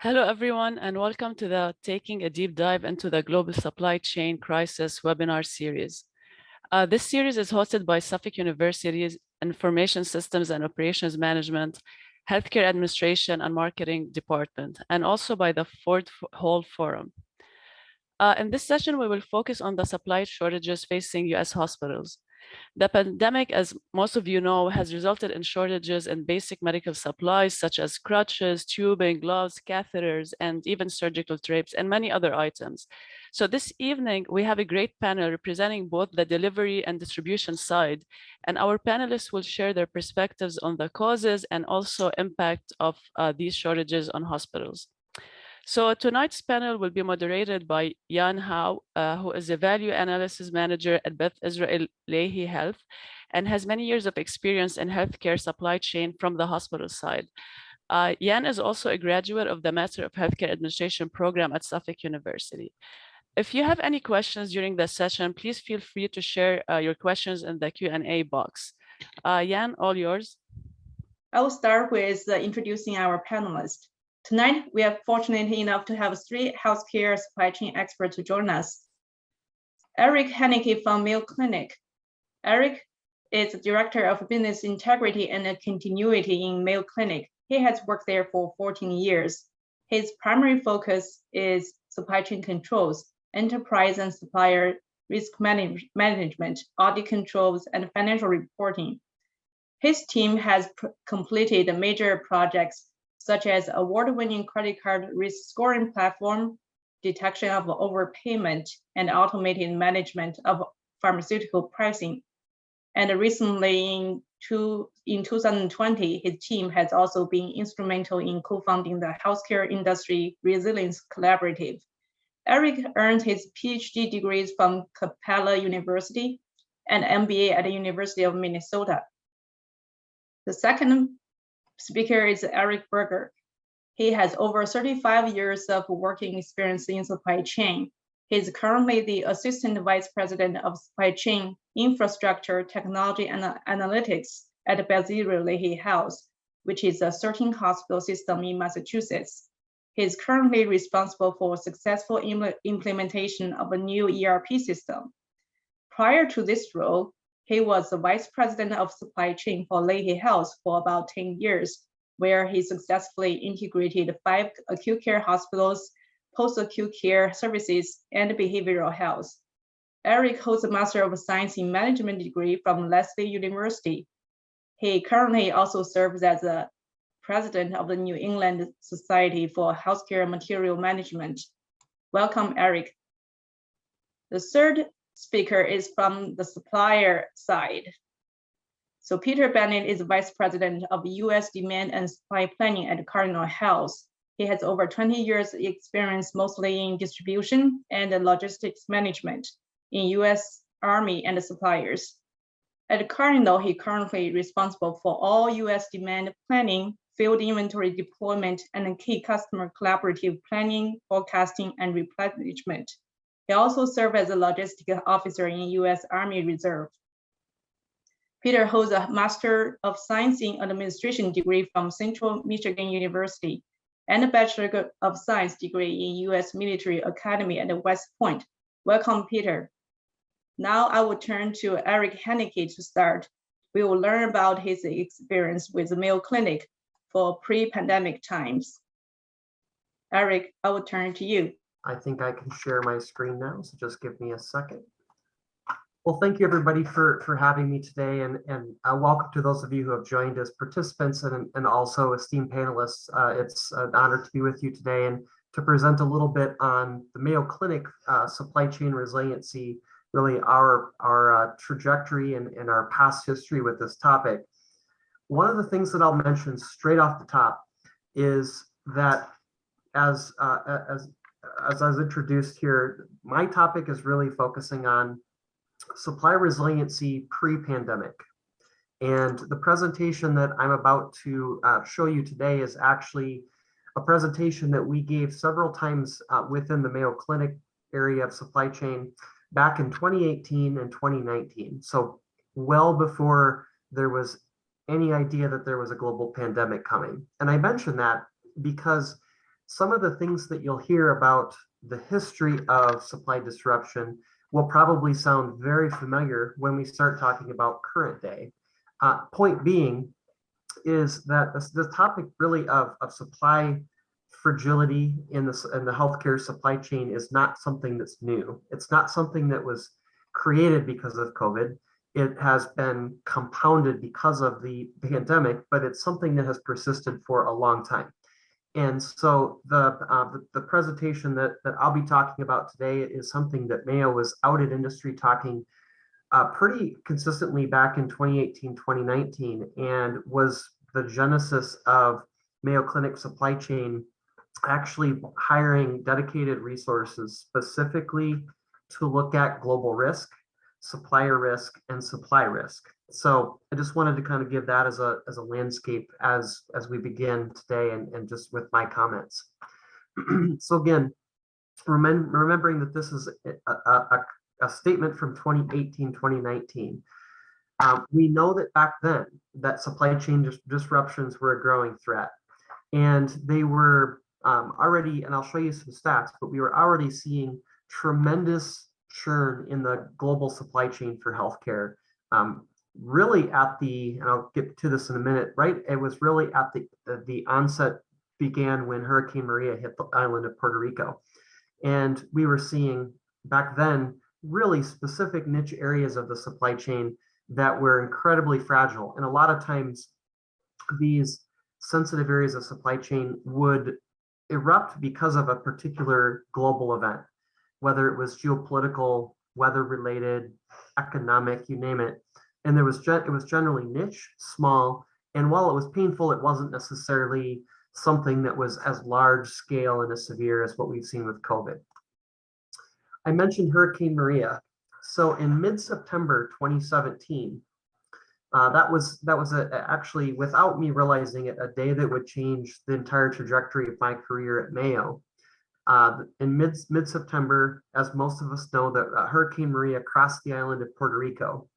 Hello, everyone, and welcome to the Taking a Deep Dive into the Global Supply Chain Crisis webinar series. This series is hosted by Suffolk University's Information Systems and Operations Management, Healthcare Administration and Marketing Department, and also by the Ford Hall Forum. In this session, we will focus on the supply shortages facing US hospitals. The pandemic, as most of you know, has resulted in shortages in basic medical supplies such as crutches, tubing, gloves, catheters, and even surgical drapes, and many other items. So this evening, we have a great panel representing both the delivery and distribution side, and our panelists will share their perspectives on the causes and also impact of these shortages on hospitals. So tonight's panel will be moderated by Jan Howe, who is a value analysis manager at Beth Israel Lahey Health and has many years of experience in healthcare supply chain from the hospital side. Jan is also a graduate of the Master of Healthcare Administration program at Suffolk University. If you have any questions during the session, please feel free to share your questions in the Q&A box. Jan, all yours. I will start with introducing our panelists. Tonight, we are fortunate enough to have three healthcare supply chain experts to join us. Eric Haneke from Mayo Clinic. Eric is the Director of Business Integrity and Continuity in Mayo Clinic. He has worked there for 14 years. His primary focus is supply chain controls, enterprise and supplier risk management, audit controls, and financial reporting. His team has completed major projects such as award-winning credit card risk scoring platform, detection of overpayment, and automated management of pharmaceutical pricing. And recently in 2020, his team has also been instrumental in co-founding the Healthcare Industry Resilience Collaborative. Eric earned his PhD degrees from Capella University and MBA at the University of Minnesota. The second speaker is Eric Berger. He has over 35 years of working experience in supply chain. He is currently the Assistant Vice President of Supply Chain, Infrastructure, Technology, and Analytics at Beth Israel Lahey Health, which is a 13-hospital system in Massachusetts. He is currently responsible for successful implementation of a new ERP system. Prior to this role, he was the Vice President of Supply Chain for Lahey Health for about 10 years, where he successfully integrated 5 acute care hospitals, post-acute care services, and behavioral health. Eric holds a Master of Science in Management degree from Lesley University. He currently also serves as the President of the New England Society for Healthcare Material Management. Welcome, Eric. The third speaker is from the supplier side. So Peter Bennett is Vice President of US Demand and Supply Planning at Cardinal Health. He has over 20 years experience mostly in distribution and logistics management in US Army and suppliers. At Cardinal, he currently responsible for all US demand planning, field inventory deployment, and key customer collaborative planning, forecasting, and replenishment. He also served as a logistics officer in US Army Reserve. Peter holds a Master of Science in Administration degree from Central Michigan University and a Bachelor of Science degree in US Military Academy at West Point. Welcome, Peter. Now I will turn to Eric Haneke to start. We will learn about his experience with the Mayo Clinic for pre-pandemic times. Eric, I will turn to you. I think I can share my screen now, so just give me a second. Well, thank you everybody for having me today, and welcome to those of you who have joined as participants and also esteemed panelists. It's an honor to be with you today and to present a little bit on the Mayo Clinic supply chain resiliency, really our trajectory and our past history with this topic. One of the things that I'll mention straight off the top is that as I was introduced here, my topic is really focusing on supply resiliency pre-pandemic. And the presentation that I'm about to show you today is actually a presentation that we gave several times within the Mayo Clinic area of supply chain back in 2018 and 2019. So well before there was any idea that there was a global pandemic coming. And I mention that because some of the things that you'll hear about the history of supply disruption will probably sound very familiar when we start talking about current day. Point being is that the topic really of supply fragility in the healthcare supply chain is not something that's new. It's not something that was created because of COVID. It has been compounded because of the pandemic, but it's something that has persisted for a long time. And so the presentation that I'll be talking about today is something that Mayo was out at industry talking pretty consistently back in 2018, 2019, and was the genesis of Mayo Clinic supply chain actually hiring dedicated resources specifically to look at global risk, supplier risk, and supply risk. So I just wanted to kind of give that as a landscape as we begin today and just with my comments. So again, remembering that this is a statement from 2018, 2019. We know that back then that supply chain disruptions were a growing threat, and they were already, and I'll show you some stats, but we were already seeing tremendous churn in the global supply chain for healthcare. Really at the, and I'll get to this in a minute, right? It was really at the onset began when Hurricane Maria hit the island of Puerto Rico. And we were seeing back then really specific niche areas of the supply chain that were incredibly fragile. And a lot of times these sensitive areas of supply chain would erupt because of a particular global event, whether it was geopolitical, weather related, economic, you name it. And it was generally niche, small, and while it was painful, it wasn't necessarily something that was as large scale and as severe as what we've seen with COVID. I mentioned Hurricane Maria. So in mid-September 2017, that was actually, without me realizing it, a day that would change the entire trajectory of my career at Mayo. In mid-September, as most of us know, that Hurricane Maria crossed the island of Puerto Rico.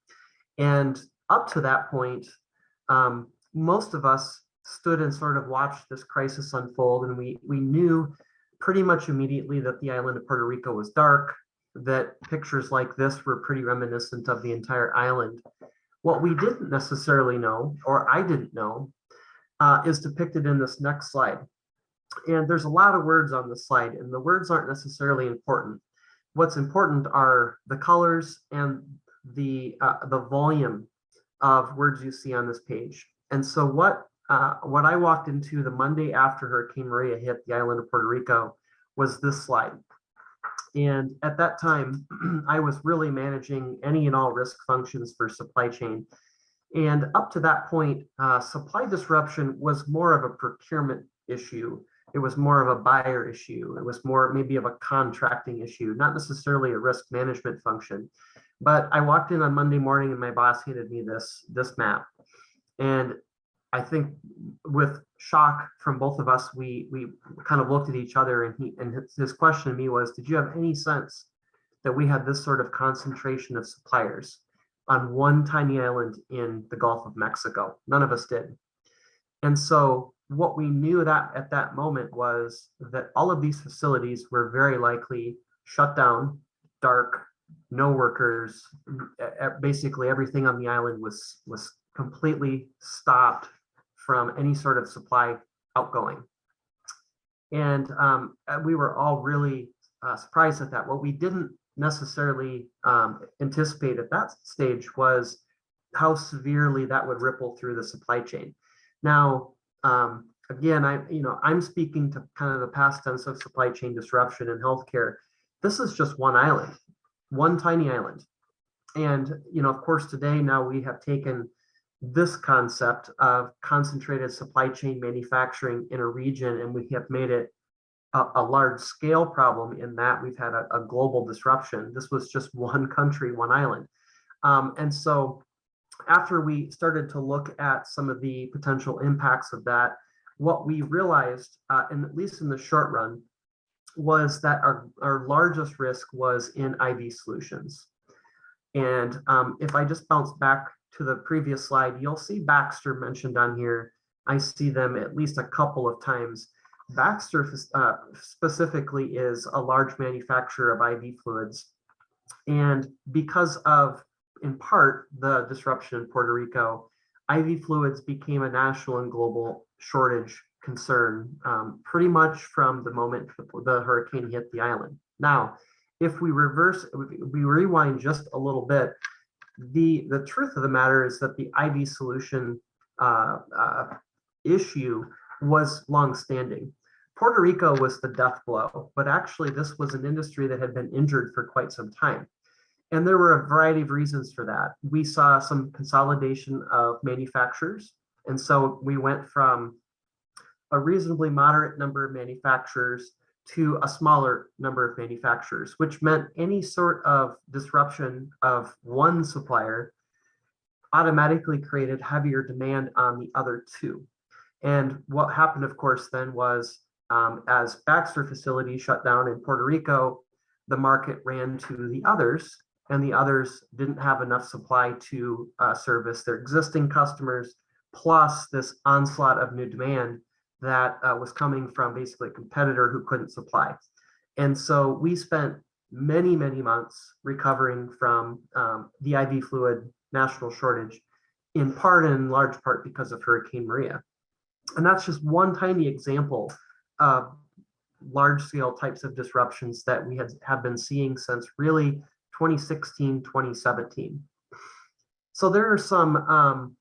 And up to that point, most of us stood and sort of watched this crisis unfold, and we knew pretty much immediately that the island of Puerto Rico was dark, that pictures like this were pretty reminiscent of the entire island. What we didn't necessarily know, or I didn't know, is depicted in this next slide. And there's a lot of words on this slide, and the words aren't necessarily important. What's important are the colors and the volume of words you see on this page. And so what I walked into the Monday after Hurricane Maria hit the island of Puerto Rico was this slide. And at that time, I was really managing any and all risk functions for supply chain. And up to that point, supply disruption was more of a procurement issue. It was more of a buyer issue. It was more maybe of a contracting issue, not necessarily a risk management function. But I walked in on Monday morning and my boss handed me this map. And I think with shock from both of us, we kind of looked at each other, and his question to me was, did you have any sense that we had this sort of concentration of suppliers on one tiny island in the Gulf of Mexico? None of us did. And so what we knew that at that moment was that all of these facilities were very likely shut down, dark, no workers. Basically everything on the island was completely stopped from any sort of supply outgoing. And we were all really surprised at that. What we didn't necessarily anticipate at that stage was how severely that would ripple through the supply chain. Now, again, I'm speaking to kind of the past tense of supply chain disruption in healthcare. This is just one island, one tiny island. And, of course, today now we have taken this concept of concentrated supply chain manufacturing in a region, and we have made it a large scale problem in that we've had a global disruption. This was just one country, one island. And so after we started to look at some of the potential impacts of that, what we realized, and at least in the short run, was that our largest risk was in IV solutions. And if I just bounce back to the previous slide, you'll see Baxter mentioned on here. I see them at least a couple of times. Baxter specifically is a large manufacturer of IV fluids. And because of, in part, the disruption in Puerto Rico, IV fluids became a national and global shortage concern pretty much from the moment the hurricane hit the island. Now, if we rewind just a little bit, the truth of the matter is that the IV solution issue was longstanding. Puerto Rico was the death blow, but actually this was an industry that had been injured for quite some time. And there were a variety of reasons for that. We saw some consolidation of manufacturers. And so we went from a reasonably moderate number of manufacturers to a smaller number of manufacturers, which meant any sort of disruption of one supplier automatically created heavier demand on the other two. And what happened, of course, then was as Baxter facilities shut down in Puerto Rico, the market ran to the others, and the others didn't have enough supply to service their existing customers, plus this onslaught of new demand that was coming from basically a competitor who couldn't supply. And so we spent many, many months recovering from the IV fluid national shortage, in part and in large part because of Hurricane Maria. And that's just one tiny example of large scale types of disruptions that we have been seeing since really 2016, 2017. So there are some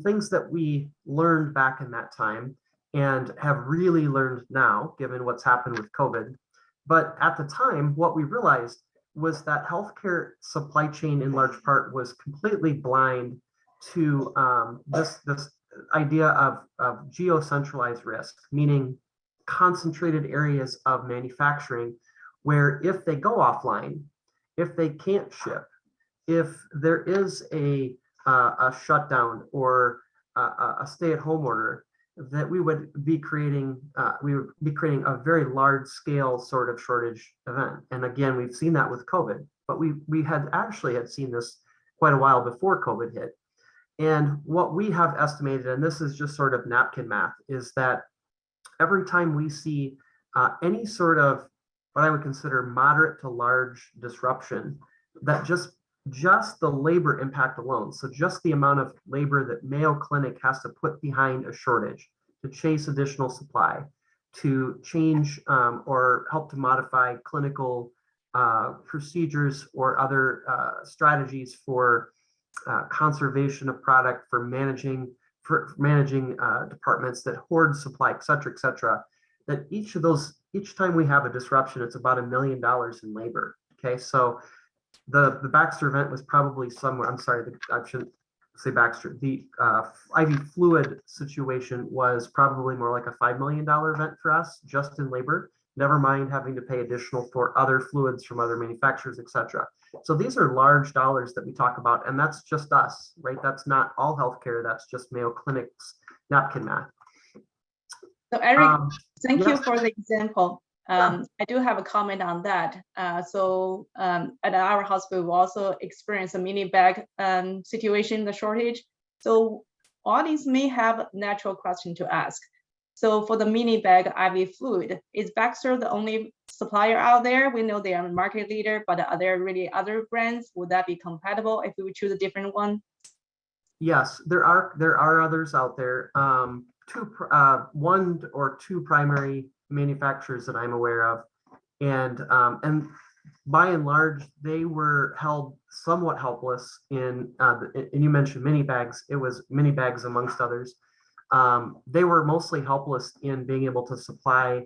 things that we learned back in that time and have really learned now, given what's happened with COVID. But at the time, what we realized was that healthcare supply chain in large part was completely blind to this idea of geocentralized risk, meaning concentrated areas of manufacturing where if they go offline, if they can't ship, if there is a shutdown or a stay-at-home order, that we would be creating a very large scale sort of shortage event. And again, we've seen that with COVID, but we had seen this quite a while before COVID hit. And what we have estimated, and this is just sort of napkin math, is that every time we see any sort of what I would consider moderate to large disruption, that just the labor impact alone, so just the amount of labor that Mayo Clinic has to put behind a shortage to chase additional supply, to change or help to modify clinical procedures or other strategies for conservation of product, for managing departments that hoard supply, et cetera, that each time we have a disruption, it's about $1 million in labor. Okay, so the Baxter event was probably somewhere, I'm sorry, I shouldn't say Baxter, the IV fluid situation was probably more like a $5 million event for us, just in labor, never mind having to pay additional for other fluids from other manufacturers, et cetera. So these are large dollars that we talk about, and that's just us, right? That's not all healthcare, that's just Mayo Clinic's napkin math. So Eric, thank yes. you for the example. I do have a comment on that. At our hospital, we also experienced a mini bag situation, the shortage. So audience may have a natural question to ask. So for the mini bag IV fluid, is Baxter the only supplier out there? We know they are a market leader, but are there really other brands? Would that be compatible if we would choose a different one? Yes, there are others out there. One or two primary manufacturers that I'm aware of, and by and large, they were held somewhat helpless in. And you mentioned mini bags. It was mini bags amongst others. They were mostly helpless in being able to supply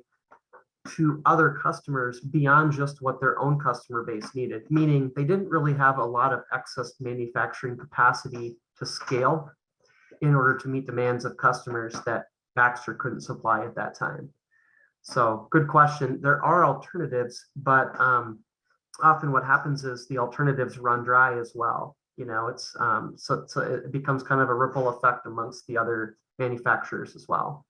to other customers beyond just what their own customer base needed, meaning they didn't really have a lot of excess manufacturing capacity to scale in order to meet demands of customers that Baxter couldn't supply at that time. So good question. There are alternatives, but often what happens is the alternatives run dry as well. You know, it's so it becomes kind of a ripple effect amongst the other manufacturers as well.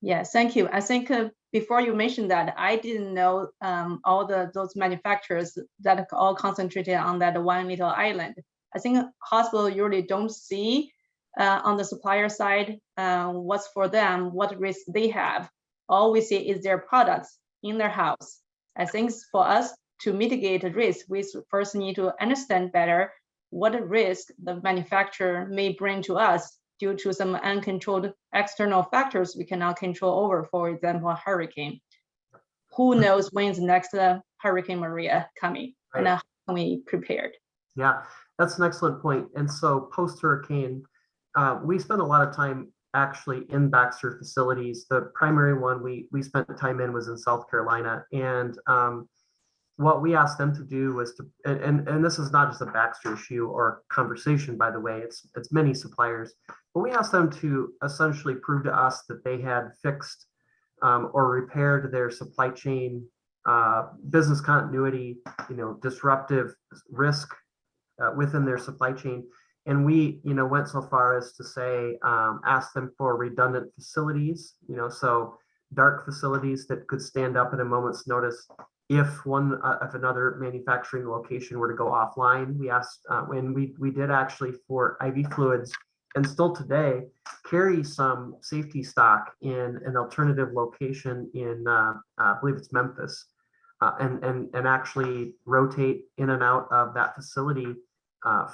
Yes, thank you. I think before you mentioned that, I didn't know all those manufacturers that are all concentrated on that one little island. I think hospitals usually don't see on the supplier side what's for them, what risks they have. all we see is their products in their house. I think for us to mitigate the risk, we first need to understand better what risk the manufacturer may bring to us due to some uncontrolled external factors we cannot control over, for example, a hurricane. Who knows when is the next Hurricane Maria coming, Right. and how can we prepared? Yeah, that's an excellent point. And so post-hurricane, we spent a lot of time actually in Baxter facilities. The primary one we spent time in was in South Carolina. And what we asked them to do was to, and this is not just a Baxter issue or conversation, by the way, it's many suppliers, but we asked them to essentially prove to us that they had fixed or repaired their supply chain business continuity, disruptive risk within their supply chain. And we, went so far as to say, ask them for redundant facilities, so dark facilities that could stand up at a moment's notice if another manufacturing location were to go offline. We asked, when we did actually for IV fluids, and still today carry some safety stock in an alternative location in, I believe it's Memphis, and actually rotate in and out of that facility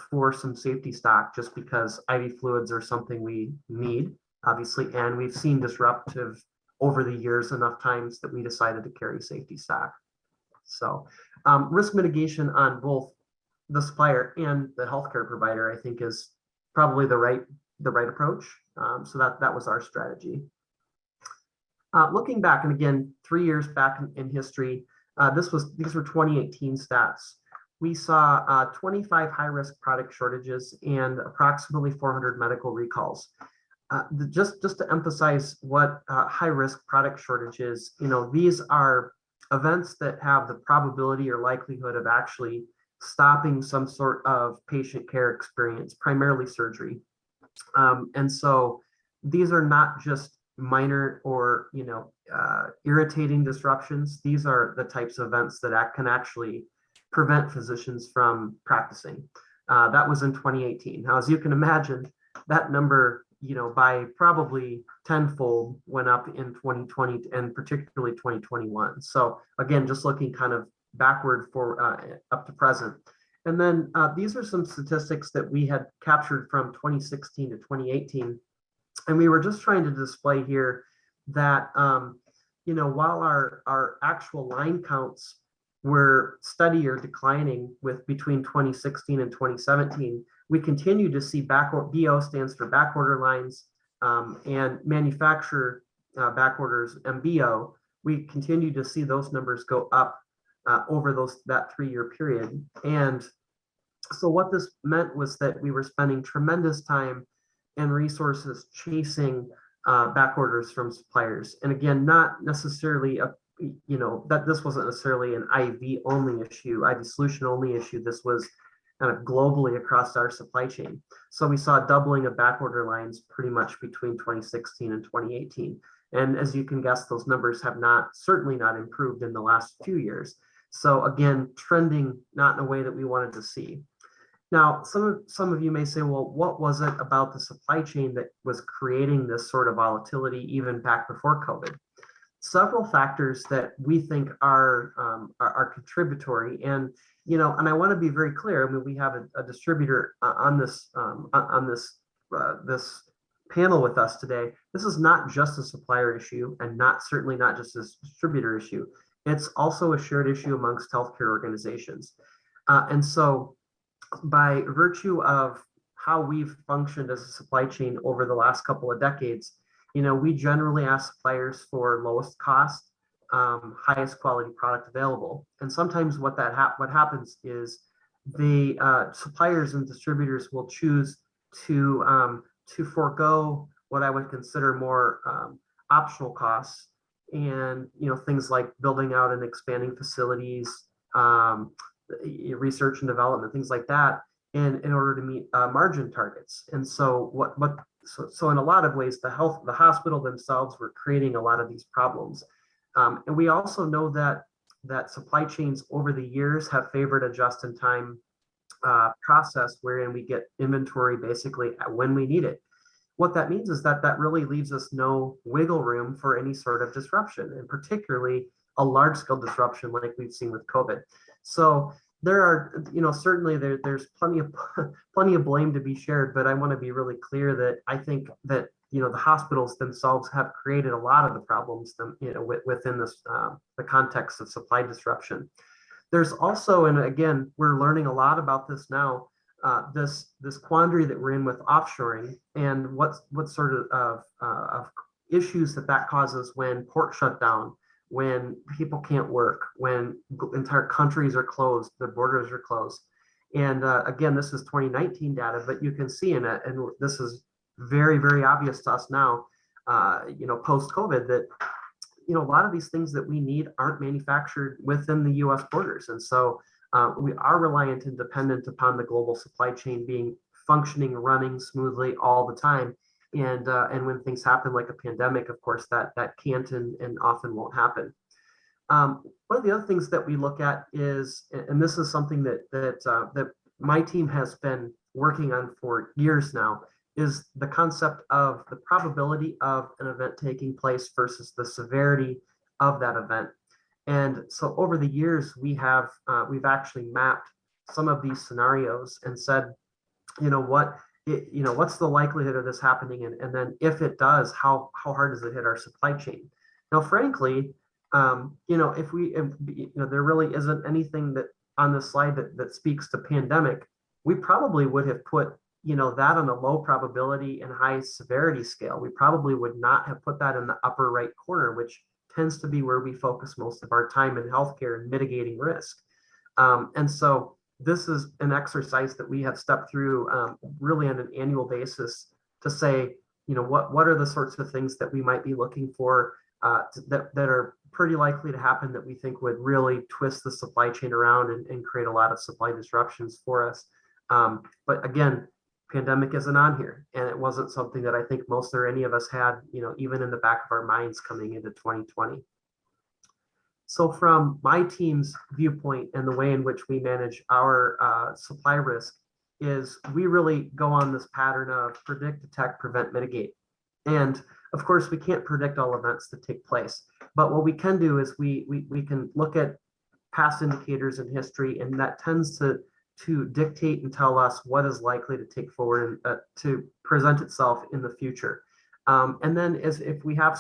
for some safety stock, just because IV fluids are something we need, obviously, and we've seen disruptive over the years enough times that we decided to carry safety stock. So risk mitigation on both the supplier and the healthcare provider, I think, is probably the right approach. So that was our strategy. Looking back, and again, 3 years back in history, these were 2018 stats. We saw 25 high-risk product shortages and approximately 400 medical recalls. Just to emphasize what high-risk product shortages, these are events that have the probability or likelihood of actually stopping some sort of patient care experience, primarily surgery. And so these are not just minor or irritating disruptions. These are the types of events that can actually prevent physicians from practicing. That was in 2018. Now, as you can imagine, that number, by probably tenfold went up in 2020 and particularly 2021. So again, just looking kind of backward for up to present. And then these are some statistics that we had captured from 2016 to 2018. And we were just trying to display here that, while our actual line counts were steady or declining with between 2016 and 2017, we continue to see BO stands for back order lines, and manufacturer back orders, MBO. We continue to see those numbers go up over that 3-year period. And so what this meant was that we were spending tremendous time and resources chasing back orders from suppliers. And again, not necessarily that this wasn't necessarily an IV only issue, IV solution only issue. This was kind of globally across our supply chain. So we saw a doubling of back order lines pretty much between 2016 and 2018. And as you can guess, those numbers have certainly not improved in the last few years. So again, trending not in a way that we wanted to see. Now, some of you may say, well, what was it about the supply chain that was creating this sort of volatility even back before COVID? Several factors that we think are contributory, and and I want to be very clear. I mean, we have a distributor on this panel with us today. This is not just a supplier issue, and certainly not just a distributor issue. It's also a shared issue amongst healthcare organizations, and so by virtue of how we've functioned as a supply chain over the last couple of decades, we generally ask suppliers for lowest cost, highest quality product available. And sometimes what happens is the suppliers and distributors will choose to forego what I would consider more optional costs, and things like building out and expanding facilities, research and development, things like that, in order to meet margin targets. And so So in a lot of ways, the hospital themselves were creating a lot of these problems. And we also know that supply chains over the years have favored a just-in-time process wherein we get inventory basically when we need it. what that means is that that really leaves us no wiggle room for any sort of disruption, and particularly a large scale disruption like we've seen with COVID. So there are, certainly there's plenty of blame to be shared, but I want to be really clear that I think that the hospitals themselves have created a lot of the problems within this the context of supply disruption. There's also, and again, we're learning a lot about this now, this quandary that we're in with offshoring, and what sort of issues that causes when ports shut down, when people can't work, when entire countries are closed, their borders are closed. And again, this is 2019 data, but you can see in it, and this is very, very obvious to us now, post-COVID, that a lot of these things that we need aren't manufactured within the U.S. borders, and so we are reliant and dependent upon the global supply chain being functioning, running smoothly all the time. And when things happen like a pandemic, of course, that can't and often won't happen. One of the other things that we look at is, and this is something that my team has been working on for years now, is the concept of the probability of an event taking place versus the severity of that event. And so over the years, we've actually mapped some of these scenarios and said, what's the likelihood of this happening? And then if it does, how hard does it hit our supply chain? Now, frankly, there really isn't anything that on this slide that speaks to pandemic. We probably would have put that on a low probability and high severity scale. We probably would not have put that in the upper right corner, which tends to be where we focus most of our time in healthcare and mitigating risk. And so this is an exercise that we have stepped through really on an annual basis to say, what are the sorts of things that we might be looking for that are pretty likely to happen that we think would really twist the supply chain around and create a lot of supply disruptions for us. But again, pandemic isn't on here, and it wasn't something that I think most or any of us had, even in the back of our minds coming into 2020. So from my team's viewpoint and the way in which we manage our supply risk is we really go on this pattern of predict, detect, prevent, mitigate. And of course, we can't predict all events that take place, but what we can do is we can look at past indicators in history, and that tends to dictate and tell us what is likely to take forward and to present itself in the future. And then if we have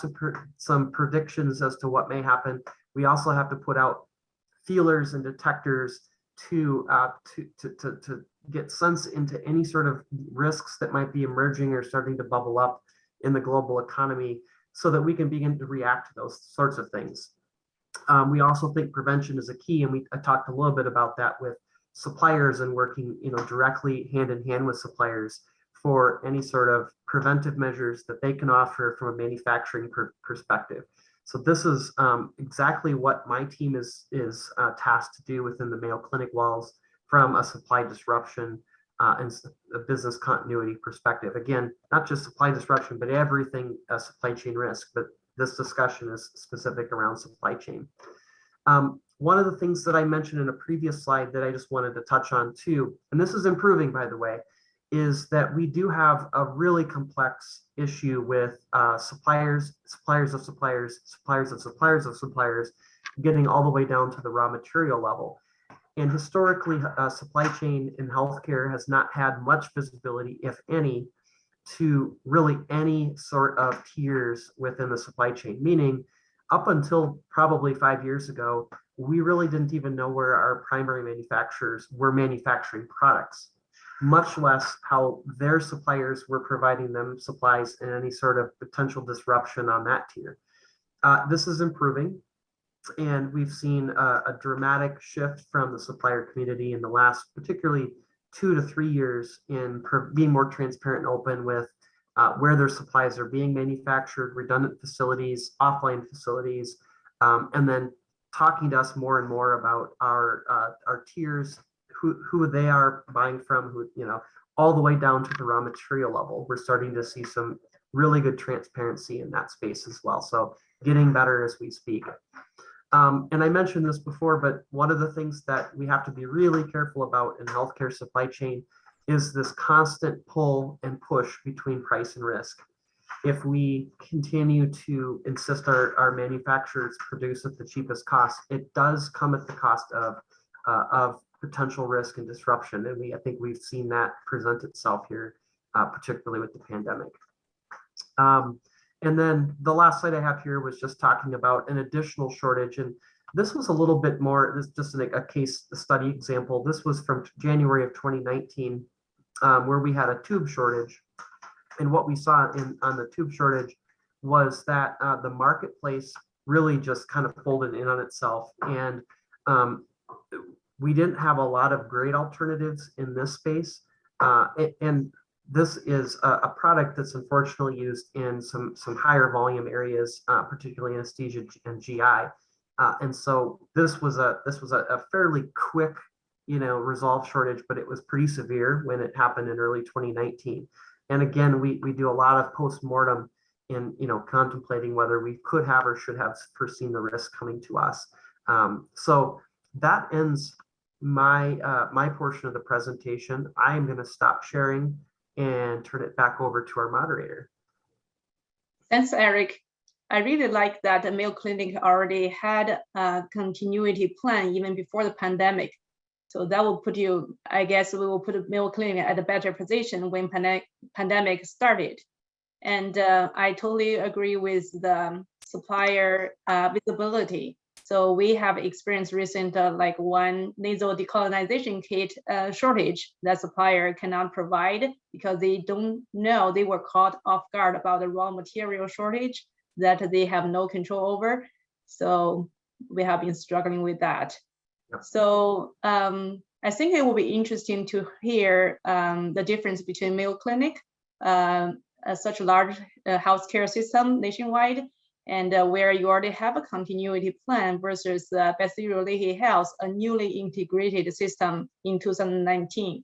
some predictions as to what may happen, we also have to put out feelers and detectors to get sense into any sort of risks that might be emerging or starting to bubble up in the global economy, so that we can begin to react to those sorts of things. We also think prevention is a key, and I talked a little bit about that with suppliers and working directly hand in hand with suppliers for any sort of preventive measures that they can offer from a manufacturing perspective. So this is exactly what my team is tasked to do within the Mayo Clinic walls from a supply disruption and a business continuity perspective. Again, not just supply disruption, but everything supply chain risk, but this discussion is specific around supply chain. One of the things that I mentioned in a previous slide that I just wanted to touch on too, and this is improving, by the way, is that we do have a really complex issue with suppliers of suppliers, suppliers of suppliers of suppliers, getting all the way down to the raw material level. And historically, supply chain in healthcare has not had much visibility, if any, to really any sort of tiers within the supply chain, meaning up until probably 5 years ago, we really didn't even know where our primary manufacturers were manufacturing products, much less how their suppliers were providing them supplies and any sort of potential disruption on that tier. This is improving, and we've seen a dramatic shift from the supplier community in the last particularly 2 to 3 years in being more transparent and open with where their supplies are being manufactured, redundant facilities, offline facilities, and then talking to us more and more about our tiers, who they are buying from, who, all the way down to the raw material level. We're starting to see some really good transparency in that space as well. So getting better as we speak. And I mentioned this before, but one of the things that we have to be really careful about in healthcare supply chain is this constant pull and push between price and risk. If we continue to insist our manufacturers produce at the cheapest cost, it does come at the cost of potential risk and disruption. And I think we've seen that present itself here, particularly with the pandemic. And then the last slide I have here was just talking about an additional shortage. And this was a little bit more, this is just a case study example. This was from January of 2019, where we had a tube shortage. And what we saw on the tube shortage was that the marketplace really just kind of folded in on itself. And we didn't have a lot of great alternatives in this space. And this is a product that's unfortunately used in some higher volume areas, particularly anesthesia and GI. And so this was a fairly quick, resolve shortage, but it was pretty severe when it happened in early 2019. And again, we do a lot of postmortem in contemplating whether we could have or should have foreseen the risk coming to us. So that ends my portion of the presentation. I am going to stop sharing and turn it back over to our moderator. Thanks, Eric. I really like that the Mayo Clinic already had a continuity plan even before the pandemic. So that will put you, I guess we will put Mayo Clinic at a better position when pandemic started. And I totally agree with the supplier visibility. So we have experienced recent like one nasal decolonization kit shortage that supplier cannot provide because they don't know, they were caught off guard about the raw material shortage that they have no control over. So we have been struggling with that. Yep. So I think it will be interesting to hear the difference between Mayo Clinic, such a large healthcare system nationwide, and where you already have a continuity plan versus Beth Israel Lahey Health, a newly integrated system in 2019.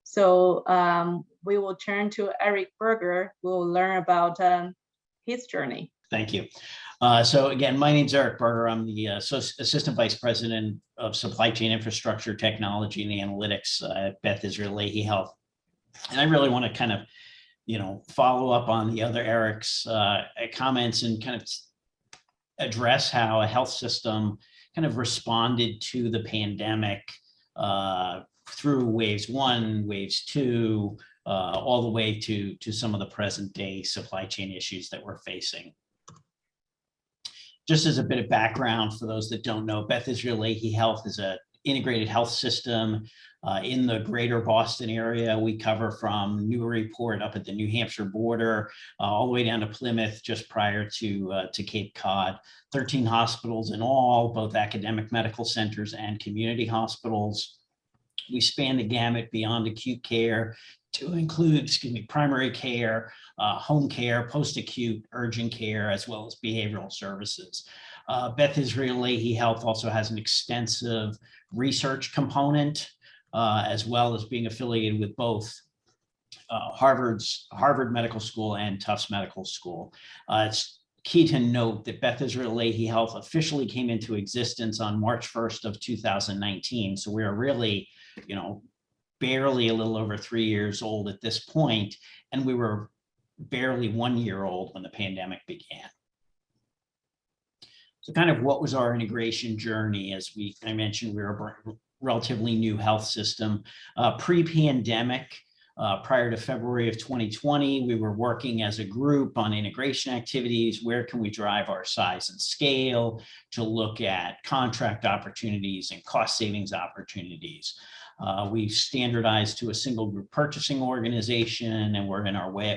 So we will turn to Eric Berger, who will learn about his journey. Thank you. So again, my name's Eric Berger. I'm the Assistant Vice President of Supply Chain Infrastructure, Technology, and Analytics at Beth Israel Lahey Health. And I really want to kind of follow up on the other Eric's comments and kind of address how a health system kind of responded to the pandemic through waves 1, waves 2, all the way to some of the present day supply chain issues that we're facing. Just as a bit of background for those that don't know, Beth Israel Lahey Health is an integrated health system in the greater Boston area. We cover from Newburyport up at the New Hampshire border, all the way down to Plymouth, just prior to Cape Cod. 13 hospitals in all, both academic medical centers and community hospitals. We span the gamut beyond acute care to include, primary care, home care, post-acute, urgent care, as well as behavioral services. Beth Israel Lahey Health also has an extensive research component, as well as being affiliated with both Harvard Medical School and Tufts Medical School. It's key to note that Beth Israel Lahey Health officially came into existence on March 1st of 2019. So we are really, barely a little over 3 years old at this point, and we were barely 1 year old when the pandemic began. So kind of what was our integration journey? As I mentioned, we were a relatively new health system. Pre-pandemic, prior to February of 2020, we were working as a group on integration activities. Where can we drive our size and scale to look at contract opportunities and cost savings opportunities? We've standardized to a single group purchasing organization, and we're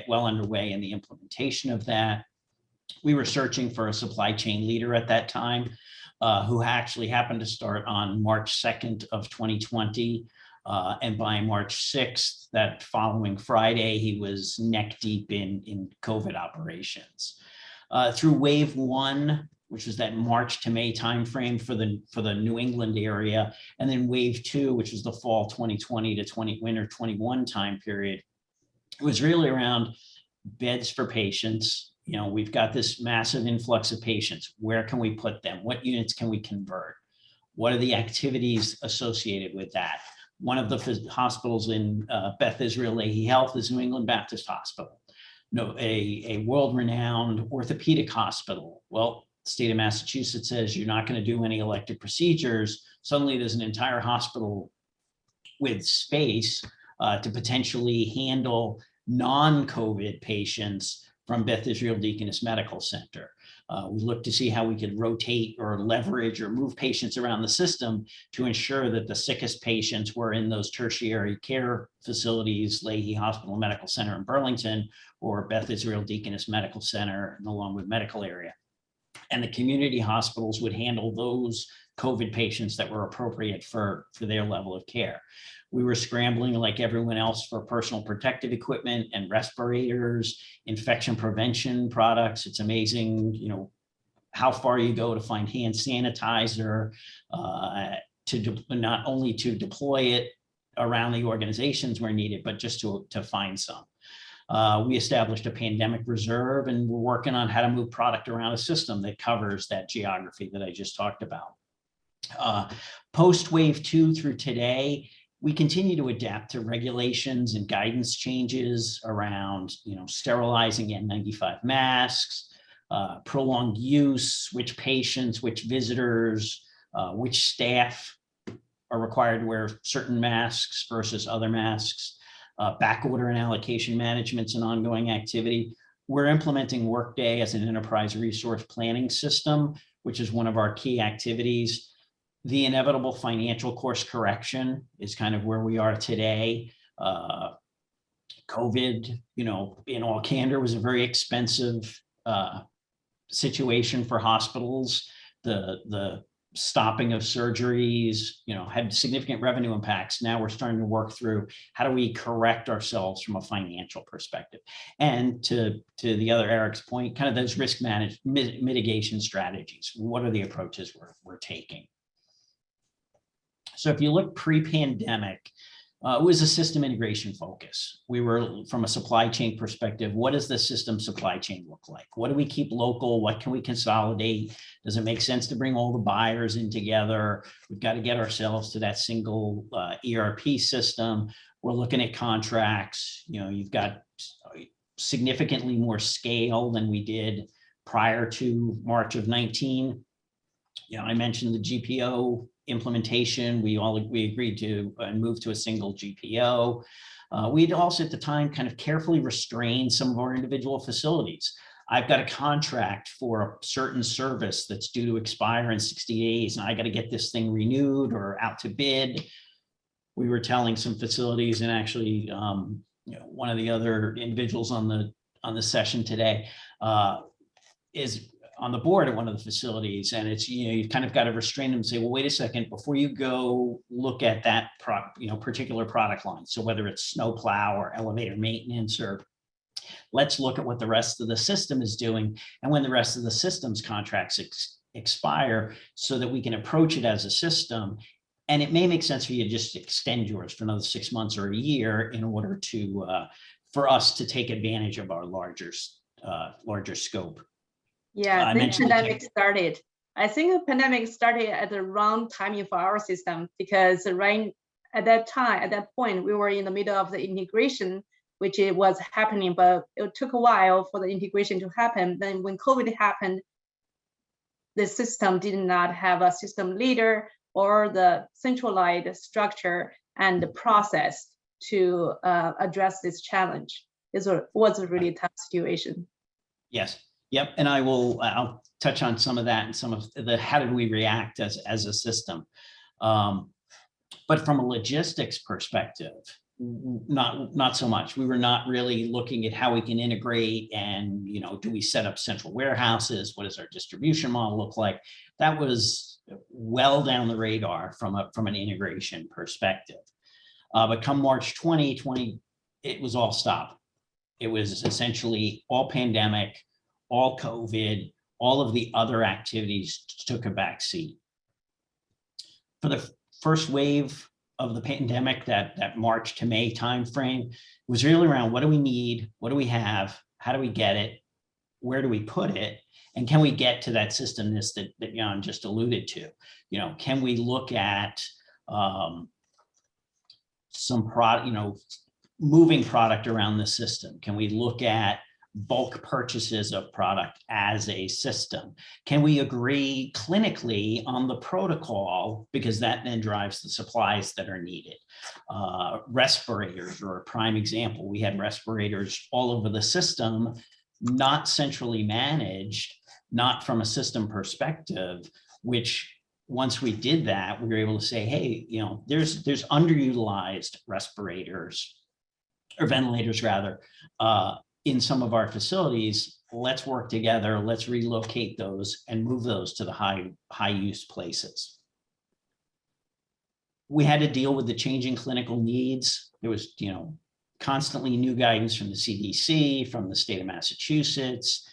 well underway in the implementation of that. We were searching for a supply chain leader at that time, who actually happened to start on March 2nd of 2020. And by March 6th, that following Friday, he was neck deep in COVID operations. Through wave 1, which was that March to May timeframe for the New England area, and then wave 2, which was the fall 2020 to winter 21 time period. It was really around beds for patients. We've got this massive influx of patients. Where can we put them? What units can we convert? What are the activities associated with that? One of the hospitals in Beth Israel Lahey Health is New England Baptist Hospital. No, a world-renowned orthopedic hospital. Well, the state of Massachusetts says you're not going to do any elective procedures. Suddenly there's an entire hospital with space to potentially handle non-COVID patients from Beth Israel Deaconess Medical Center. We looked to see how we could rotate or leverage or move patients around the system to ensure that the sickest patients were in those tertiary care facilities, Lahey Hospital and Medical Center in Burlington, or Beth Israel Deaconess Medical Center, and along with medical area. And the community hospitals would handle those COVID patients that were appropriate for their level of care. We were scrambling like everyone else for personal protective equipment and respirators, infection prevention products. It's amazing, you know, how far you go to find hand sanitizer, not only to deploy it around the organizations where needed, but just to find some. We established a pandemic reserve, and we're working on how to move product around a system that covers that geography that I just talked about. Post wave 2 through today, we continue to adapt to regulations and guidance changes around, you know, sterilizing N95 masks, prolonged use, which patients, which visitors, which staff are required to wear certain masks versus other masks. Back order and allocation management's an ongoing activity. We're implementing Workday as an enterprise resource planning system, which is one of our key activities. The inevitable financial course correction is kind of where we are today. COVID, you know, in all candor, was a very expensive situation for hospitals. The stopping of surgeries, you know, had significant revenue impacts. Now we're starting to work through how do we correct ourselves from a financial perspective. And to the other Eric's point, kind of those risk mitigation strategies. What are the approaches we're taking? So if you look pre-pandemic, it was a system integration focus. We were, from a supply chain perspective, what does the system supply chain look like? What do we keep local? What can we consolidate? Does it make sense to bring all the buyers in together? We've got to get ourselves to that single ERP system. We're looking at contracts. You know, you've got significantly more scale than we did prior to March of 19. You know, I mentioned the GPO implementation. We agreed to and move to a single GPO. We'd also at the time kind of carefully restrained some of our individual facilities. I've got a contract for a certain service that's due to expire in 60 days, and I got to get this thing renewed or out to bid. We were telling some facilities, and actually, you know, one of the other individuals on the session today is on the board at one of the facilities, and it's, you know, you've kind of got to restrain them and say, well, wait a second, before you go look at that particular product line. So whether it's snowplow or elevator maintenance, or let's look at what the rest of the system is doing, and when the rest of the system's contracts expire, so that we can approach it as a system. And it may make sense for you to just extend yours for another 6 months or a year in order to for us to take advantage of our larger scope. Yeah, I think pandemic started. I think the pandemic started at the wrong timing for our system, because right at that point, we were in the middle of the integration, which it was happening, but it took a while for the integration to happen. Then when COVID happened, the system did not have a system leader or the centralized structure and the process to address this challenge. It was a really tough situation. Yes. Yep, and I'll touch on some of that and some of the how did we react as a system. But from a logistics perspective, not so much. We were not really looking at how we can integrate and, you know, do we set up central warehouses? What does our distribution model look like? That was well down the radar from an integration perspective. But come March 2020, it was all stopped. It was essentially all pandemic, all COVID, all of the other activities took a back seat. For the first wave of the pandemic, that March to May timeframe, was really around what do we need, what do we have, how do we get it, where do we put it, and can we get to that systemness that Jan just alluded to? You know, can we look at some product, moving product around the system? Can we look at bulk purchases of product as a system? Can we agree clinically on the protocol, because that then drives the supplies that are needed? Respirators are a prime example. We had respirators all over the system, not centrally managed, not from a system perspective, which once we did that, we were able to say, hey, there's underutilized respirators or ventilators rather, in some of our facilities. Let's work together. Let's relocate those and move those to the high use places. We had to deal with the changing clinical needs. There was, constantly new guidance from the CDC, from the state of Massachusetts,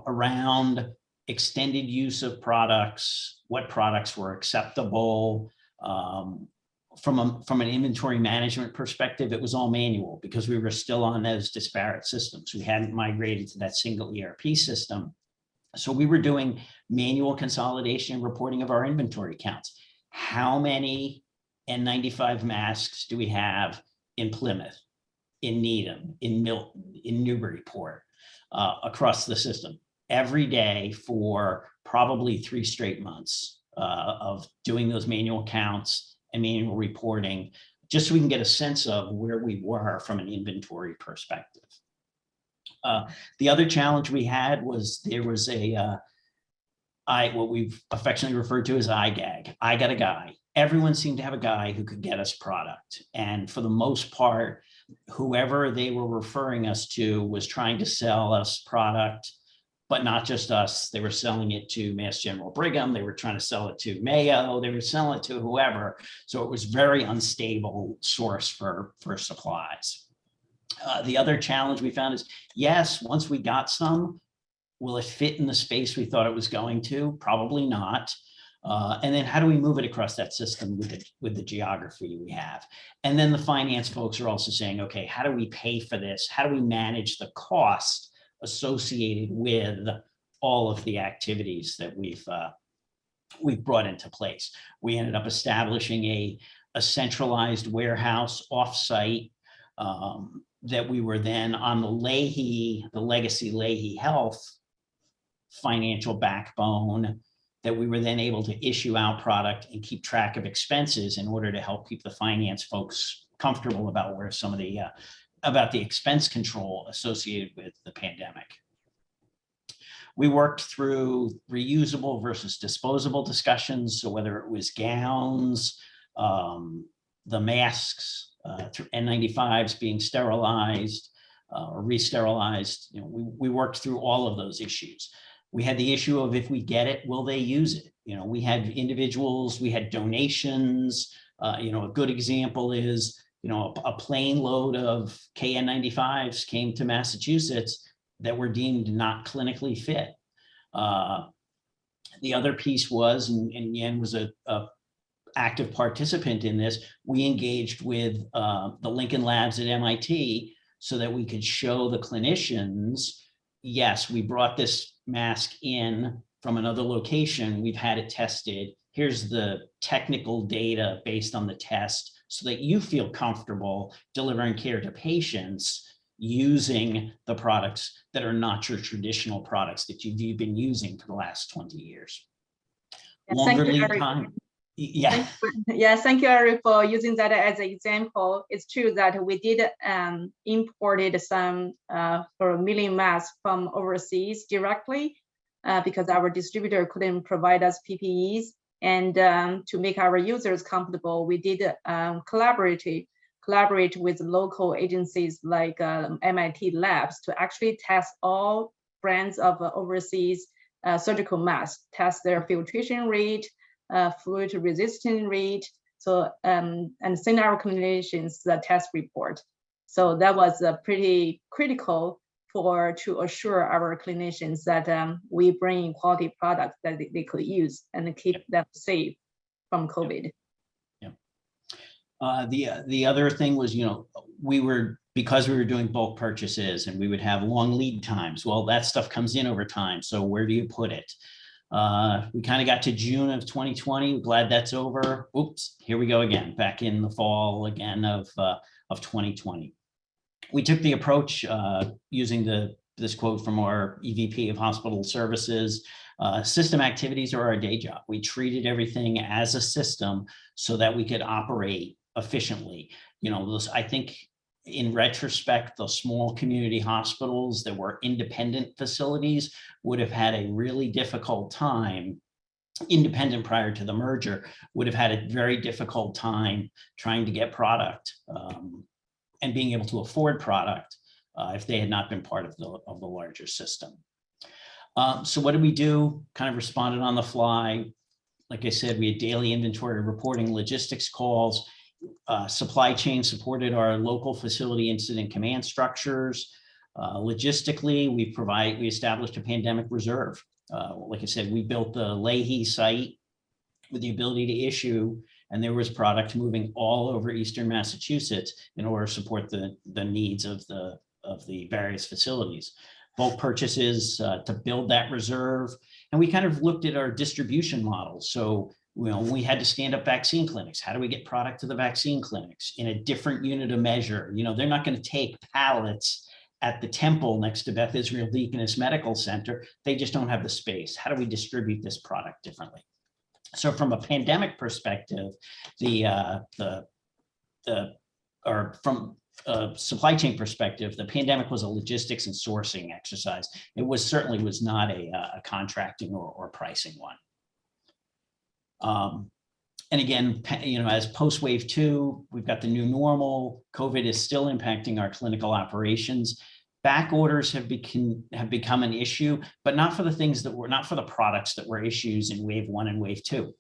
around extended use of products, what products were acceptable. From an inventory management perspective, it was all manual because we were still on those disparate systems. We hadn't migrated to that single ERP system. So we were doing manual consolidation and reporting of our inventory counts. How many N95 masks do we have in Plymouth, in Needham, in Milton, in Newburyport, across the system? Every day for probably 3 straight months of doing those manual counts and manual reporting, just so we can get a sense of where we were from an inventory perspective. The other challenge we had was there was what we've affectionately referred to as IGAG. I got a guy. Everyone seemed to have a guy who could get us product. And for the most part, whoever they were referring us to was trying to sell us product, but not just us. They were selling it to Mass General Brigham. They were trying to sell it to Mayo. They were selling it to whoever. So it was very unstable source for supplies. The other challenge we found is, yes, once we got some, will it fit in the space we thought it was going to? Probably not. And then how do we move it across that system with the geography we have? And then the finance folks are also saying, okay, how do we pay for this? How do we manage the cost associated with all of the activities that we've brought into place? We ended up establishing a centralized warehouse offsite that we were then on the legacy Leahy Health financial backbone, that we were then able to issue out product and keep track of expenses in order to help keep the finance folks comfortable about where some of the about the expense control associated with the pandemic. We worked through reusable versus disposable discussions. So whether it was gowns, the masks, through N95s being sterilized or re-sterilized, we worked through all of those issues. We had the issue of, if we get it, will they use it? We had individuals, we had donations. A good example is, a plane load of KN95s came to Massachusetts that were deemed not clinically fit. The other piece was, and Yan was a active participant in this, we engaged with the Lincoln Labs at MIT so that we could show the clinicians, yes, we brought this mask in from another location, we've had it tested, here's the technical data based on the test, so that you feel comfortable delivering care to patients using the products that are not your traditional products that you've been using for the last 20 years. Longer lead time. Yeah. Yes, thank you, Eric, for using that as an example. It's true that we did imported some for 1 million masks from overseas directly because our distributor couldn't provide us PPEs. And to make our users comfortable, we did collaborate with local agencies like MIT Labs to actually test all brands of overseas surgical masks, test their filtration rate, fluid resistant rate, so and send our clinicians the test report. So that was pretty critical to assure our clinicians that we bring quality products that they could use and keep them safe from COVID. The other thing was, because we were doing bulk purchases and we would have long lead times. Well, that stuff comes in over time. So where do you put it? We kind of got to June of 2020. Glad that's over. Oops, here we go again, back in the fall again of 2020. We took the approach using this quote from our EVP of Hospital Services. System activities are our day job. We treated everything as a system so that we could operate efficiently. You know, I think in retrospect, the small community hospitals that were independent facilities would have had a really difficult time, independent prior to the merger, would have had a very difficult time trying to get product and being able to afford product if they had not been part of the larger system. So what did we do? Kind of responded on the fly. Like I said, we had daily inventory reporting, logistics calls. Supply chain supported our local facility incident command structures. Logistically, we established a pandemic reserve. Like I said, we built the Leahy site with the ability to issue, and there was product moving all over Eastern Massachusetts in order to support the needs of the various facilities. Bulk purchases to build that reserve. And we kind of looked at our distribution model. So, you know, we had to stand up vaccine clinics. How do we get product to the vaccine clinics in a different unit of measure? You know, they're not going to take pallets at the temple next to Beth Israel Deaconess Medical Center. They just don't have the space. How do we distribute this product differently? So from a pandemic perspective, from a supply chain perspective, the pandemic was a logistics and sourcing exercise. It certainly was not a contracting or pricing one. And again, you know, as post wave 2, we've got the new normal. COVID is still impacting our clinical operations. Back orders have become an issue, but not for the products that were issues in wave 1 and wave 2.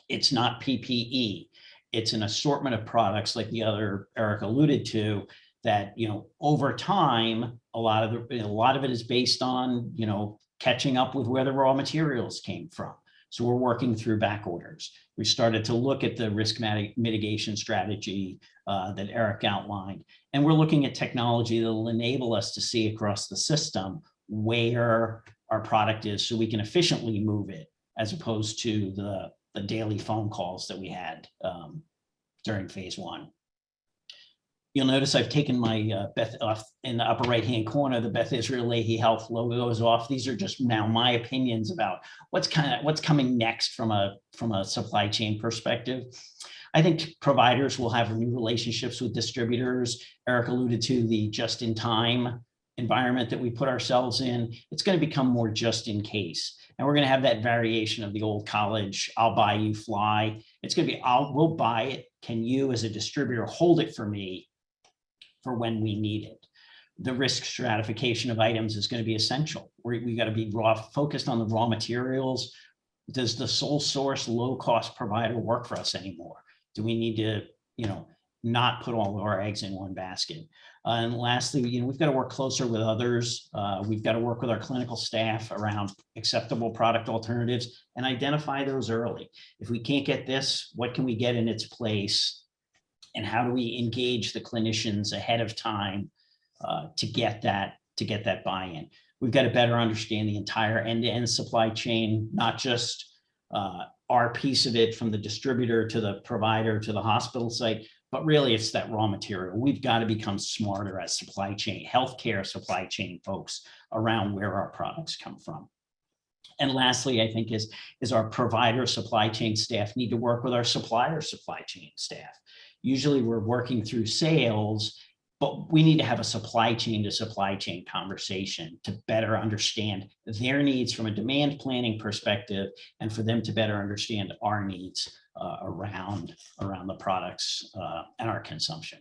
It's not PPE. It's an assortment of products, like the other Eric alluded to, that, you know, over time, a lot of it is based on, you know, catching up with where the raw materials came from. So we're working through back orders. We started to look at the risk mitigation strategy that Eric outlined, and we're looking at technology that will enable us to see across the system where our product is, so we can efficiently move it, as opposed to the daily phone calls that we had during phase 1. You'll notice I've taken my Beth off in the upper right-hand corner. The Beth Israel Leahy Health logo is off. These are just now my opinions about what's coming next from a supply chain perspective. I think providers will have new relationships with distributors. Eric alluded to the just-in-time environment that we put ourselves in. It's going to become more just in case. And we're going to have that variation of the old college, I'll buy, you fly. It's going to be, we'll buy it. Can you as a distributor hold it for me for when we need it? The risk stratification of items is going to be essential. We got to be focused on the raw materials. Does the sole source low cost provider work for us anymore? Do we need to, you know, not put all of our eggs in one basket? And lastly, you know, we've got to work closer with others. We've got to work with our clinical staff around acceptable product alternatives and identify those early. If we can't get this, what can we get in its place? And how do we engage the clinicians ahead of time to get that buy-in? We've got to better understand the entire end-to-end supply chain, not just our piece of it from the distributor to the provider to the hospital site, but really it's that raw material. We've got to become smarter as supply chain, healthcare supply chain folks around where our products come from. And lastly, I think is our provider supply chain staff need to work with our supplier supply chain staff. Usually we're working through sales, but we need to have a supply chain to supply chain conversation to better understand their needs from a demand planning perspective, and for them to better understand our needs around the products and our consumption.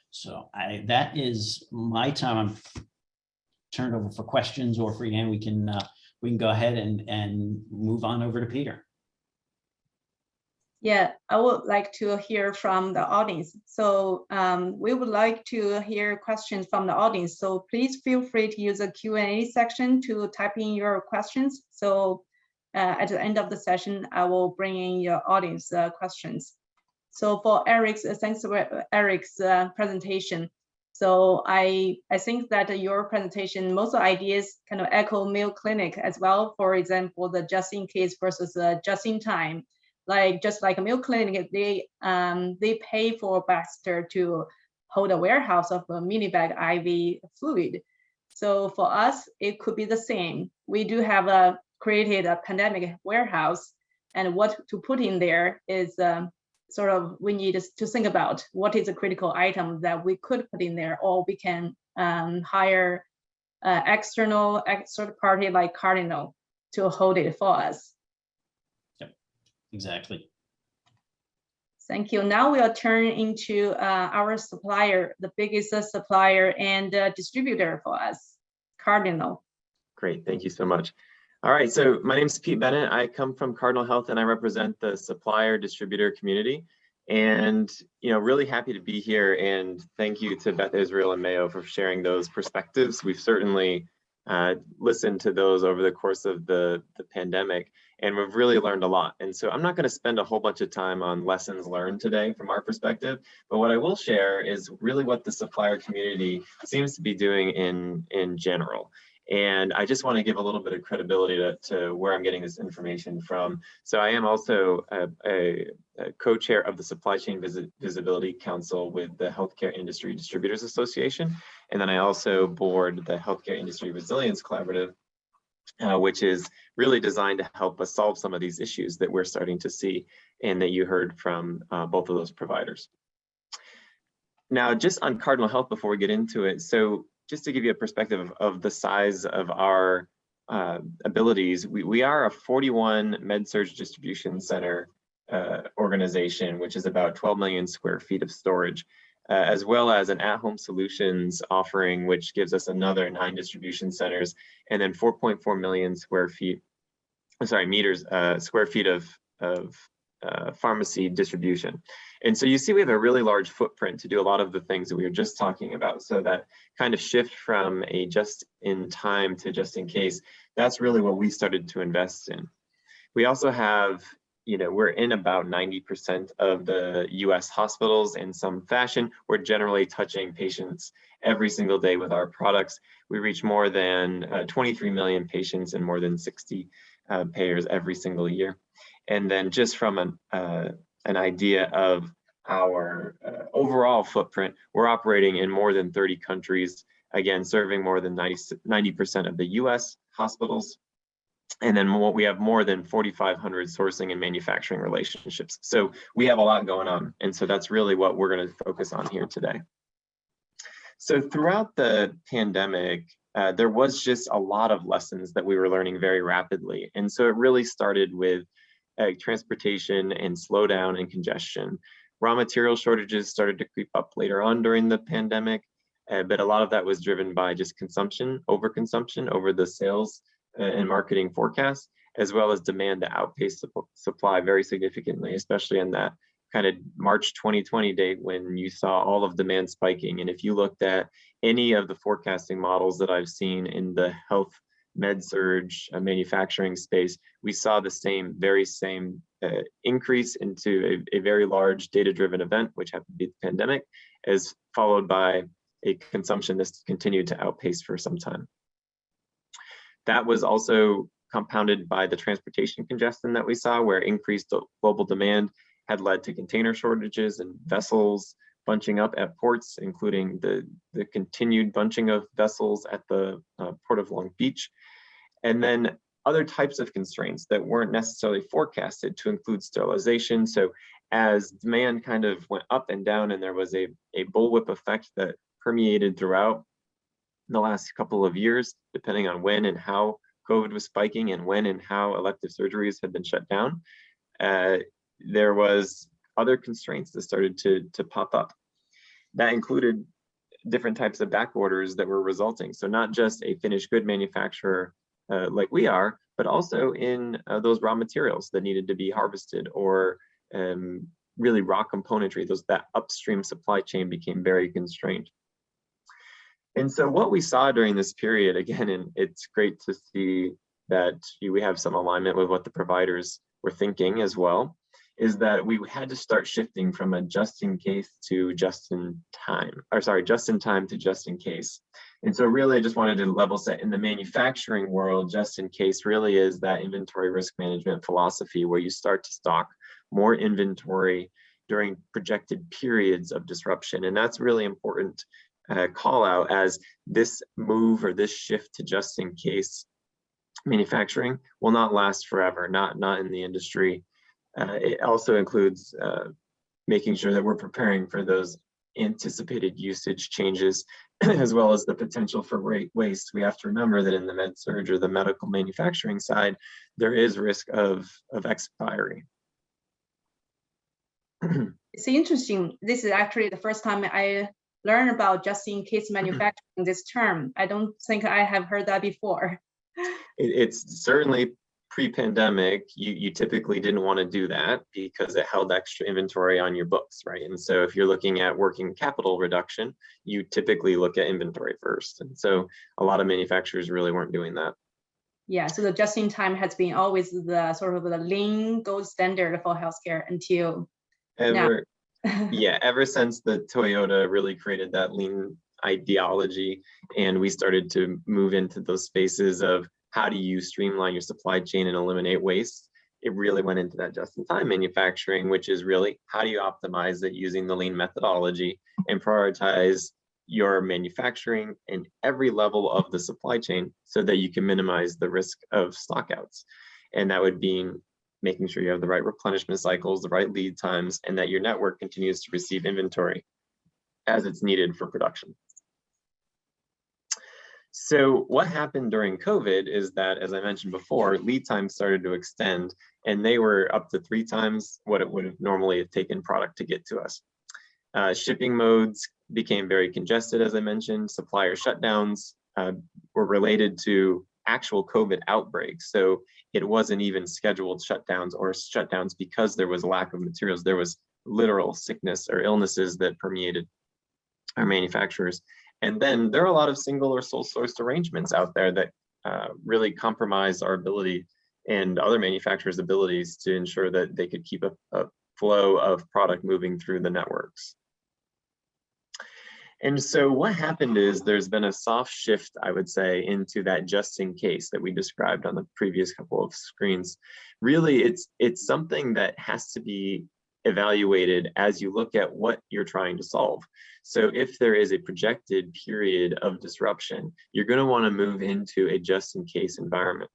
So that is my time. I'm turned over for questions, or for Yan, we can go ahead and move on over to Peter. Yeah, I would like to hear from the audience. So we would like to hear questions from the audience. So please feel free to use the Q&A section to type in your questions. So at the end of the session, I will bring in your audience questions. So for Eric's, thanks for Eric's presentation. So I think that your presentation, most of the ideas kind of echo Mayo Clinic as well. For example, the just in case versus just in time. Like just like a Mayo Clinic, they pay for Baxter to hold a warehouse of a mini bag IV fluid. So for us, it could be the same. We do have created a pandemic warehouse, and what to put in there is sort of we need to think about what is a critical item that we could put in there, or we can hire external third party like Cardinal to hold it for us. Yep, exactly. Thank you. Now we'll turn into our supplier, the biggest supplier and distributor for us, Cardinal. Great, thank you so much. All right, so my name is Pete Bennett. I come from Cardinal Health and I represent the supplier distributor community. And really happy to be here, and thank you to Beth Israel and Mayo for sharing those perspectives. We've certainly listened to those over the course of the pandemic, and we've really learned a lot. And so I'm not going to spend a whole bunch of time on lessons learned today from our perspective, but what I will share is really what the supplier community seems to be doing in general. And I just want to give a little bit of credibility to where I'm getting this information from. So I am also a co-chair of the Supply Chain Visibility Council with the Healthcare Industry Distributors Association. And then I also board the Healthcare Industry Resilience Collaborative, which is really designed to help us solve some of these issues that we're starting to see and that you heard from both of those providers. Now, just on Cardinal Health before we get into it, so just to give you a perspective of the size of our abilities, we are a 41 med-surg distribution center organization, which is about 12 million square feet of storage, as well as an at-home solutions offering, which gives us another 9 distribution centers, and then 4.4 million square feet, square feet of pharmacy distribution. And so you see we have a really large footprint to do a lot of the things that we were just talking about. So that kind of shift from a just in time to just in case, that's really what we started to invest in. We also have, we're in about 90% of the US hospitals in some fashion. We're generally touching patients every single day with our products. We reach more than 23 million patients and more than 60 payers every single year. And then just from an idea of our overall footprint, we're operating in more than 30 countries, again, serving more than 90% of the US hospitals. And then we have more than 4,500 sourcing and manufacturing relationships. So we have a lot going on. And so that's really what we're going to focus on here today. So throughout the pandemic, there was just a lot of lessons that we were learning very rapidly. And so it really started with transportation and slowdown and congestion. Raw material shortages started to creep up later on during the pandemic, but a lot of that was driven by just consumption, overconsumption over the sales and marketing forecasts, as well as demand to outpace supply very significantly, especially in that kind of March 2020 date when you saw all of demand spiking. And if you looked at any of the forecasting models that I've seen in the health med-surg manufacturing space, we saw the very same increase into a very large data-driven event, which happened to be the pandemic, as followed by a consumption that's continued to outpace for some time. That was also compounded by the transportation congestion that we saw, where increased global demand had led to container shortages and vessels bunching up at ports, including the continued bunching of vessels at the Port of Long Beach. And then other types of constraints that weren't necessarily forecasted to include sterilization. So as demand kind of went up and down, and there was a bullwhip effect that permeated throughout the last couple of years, depending on when and how COVID was spiking and when and how elective surgeries had been shut down, there was other constraints that started to pop up. That included different types of back orders that were resulting. So not just a finished good manufacturer like we are, but also in those raw materials that needed to be harvested, or really raw componentry. That upstream supply chain became very constrained. And so what we saw during this period, again, and it's great to see that we have some alignment with what the providers were thinking as well, is that we had to start shifting from a just in case to just in time, or sorry, just in time to just in case. And so really I just wanted to level set in the manufacturing world, just in case really is that inventory risk management philosophy where you start to stock more inventory during projected periods of disruption. And that's really important call out, as this move or this shift to just in case manufacturing will not last forever, not in the industry. It also includes making sure that we're preparing for those anticipated usage changes, as well as the potential for waste. We have to remember that in the med surg or the medical manufacturing side, there is risk of expiry. It's interesting. This is actually the first time I learned about just in case manufacturing, this term. I don't think I have heard that before. It's certainly pre-pandemic, you typically didn't want to do that because it held extra inventory on your books, right? And so if you're looking at working capital reduction, you typically look at inventory first. And so a lot of manufacturers really weren't doing that. Yeah, so the just in time has been always the sort of the lean gold standard for healthcare until now. Yeah, ever since the Toyota really created that lean ideology, and we started to move into those spaces of how do you streamline your supply chain and eliminate waste, it really went into that just-in-time manufacturing, which is really how do you optimize it using the lean methodology and prioritize your manufacturing in every level of the supply chain so that you can minimize the risk of stockouts. And that would be making sure you have the right replenishment cycles, the right lead times, and that your network continues to receive inventory as it's needed for production. So what happened during COVID is that, as I mentioned before, lead times started to extend, and they were up to 3 times what it would have normally have taken product to get to us. Shipping modes became very congested, as I mentioned. Supplier shutdowns were related to actual COVID outbreaks. So it wasn't even scheduled shutdowns or shutdowns because there was a lack of materials. There was literal sickness or illnesses that permeated our manufacturers. And then there are a lot of single or sole sourced arrangements out there that really compromise our ability and other manufacturers' abilities to ensure that they could keep a flow of product moving through the networks. And so what happened is there's been a soft shift, I would say, into that just in case that we described on the previous couple of screens. Really, it's something that has to be evaluated as you look at what you're trying to solve. So if there is a projected period of disruption, you're going to want to move into a just in case environment.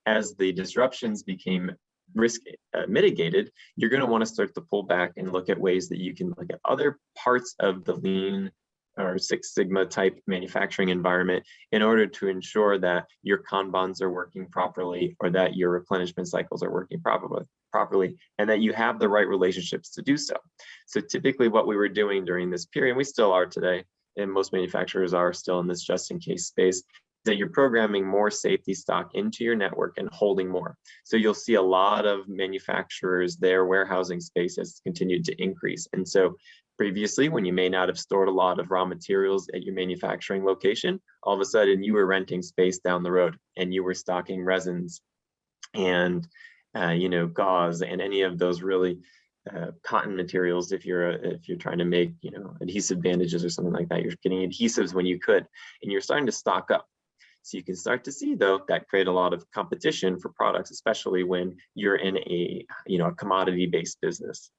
As the disruptions became risk mitigated, you're going to want to start to pull back and look at ways that you can look at other parts of the lean or Six Sigma type manufacturing environment in order to ensure that your Kanbans are working properly or that your replenishment cycles are working properly, and that you have the right relationships to do so. So typically what we were doing during this period, and we still are today, and most manufacturers are still in this just in case space, that you're programming more safety stock into your network and holding more. So you'll see a lot of manufacturers, their warehousing space has continued to increase. And so previously, when you may not have stored a lot of raw materials at your manufacturing location, all of a sudden you were renting space down the road and you were stocking resins and gauze and any of those really cotton materials. If you're trying to make adhesive bandages or something like that, you're getting adhesives when you could, and you're starting to stock up. So you can start to see, though, that create a lot of competition for products, especially when you're in a commodity-based business.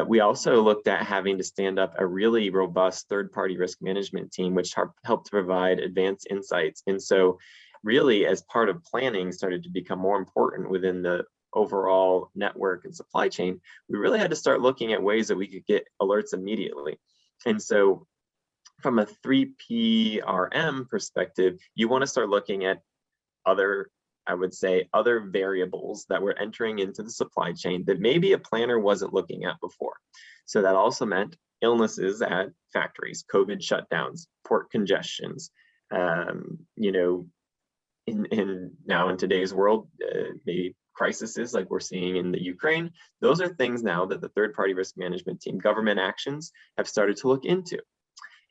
We also looked at having to stand up a really robust third-party risk management team, which helped to provide advanced insights. And so really, as part of planning started to become more important within the overall network and supply chain, we really had to start looking at ways that we could get alerts immediately. And so from a 3PRM perspective, you want to start looking at other variables that were entering into the supply chain that maybe a planner wasn't looking at before. So that also meant illnesses at factories, COVID shutdowns, port congestions, now in today's world, maybe crises like we're seeing in the Ukraine. Those are things now that the third-party risk management team, government actions, have started to look into.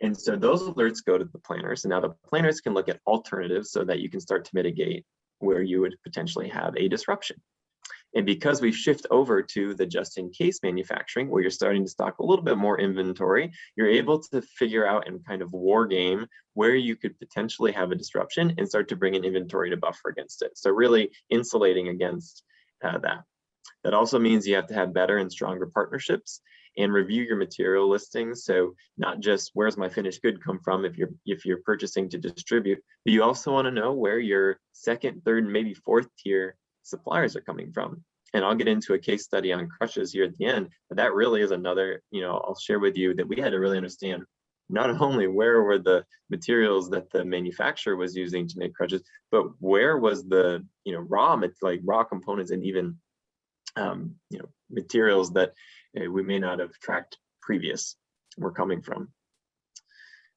And so those alerts go to the planners, and now the planners can look at alternatives so that you can start to mitigate where you would potentially have a disruption. And because we shift over to the just-in-case manufacturing, where you're starting to stock a little bit more inventory, you're able to figure out and kind of war game where you could potentially have a disruption and start to bring an inventory to buffer against it. So really insulating against that. That also means you have to have better and stronger partnerships and review your material listings. So not just where's my finished good come from if you're purchasing to distribute, but you also want to know where your second, third, maybe fourth tier suppliers are coming from. And I'll get into a case study on crutches here at the end, but that really is another, I'll share with you that we had to really understand not only where were the materials that the manufacturer was using to make crutches, but where was the, raw components and even, materials that we may not have tracked previous were coming from.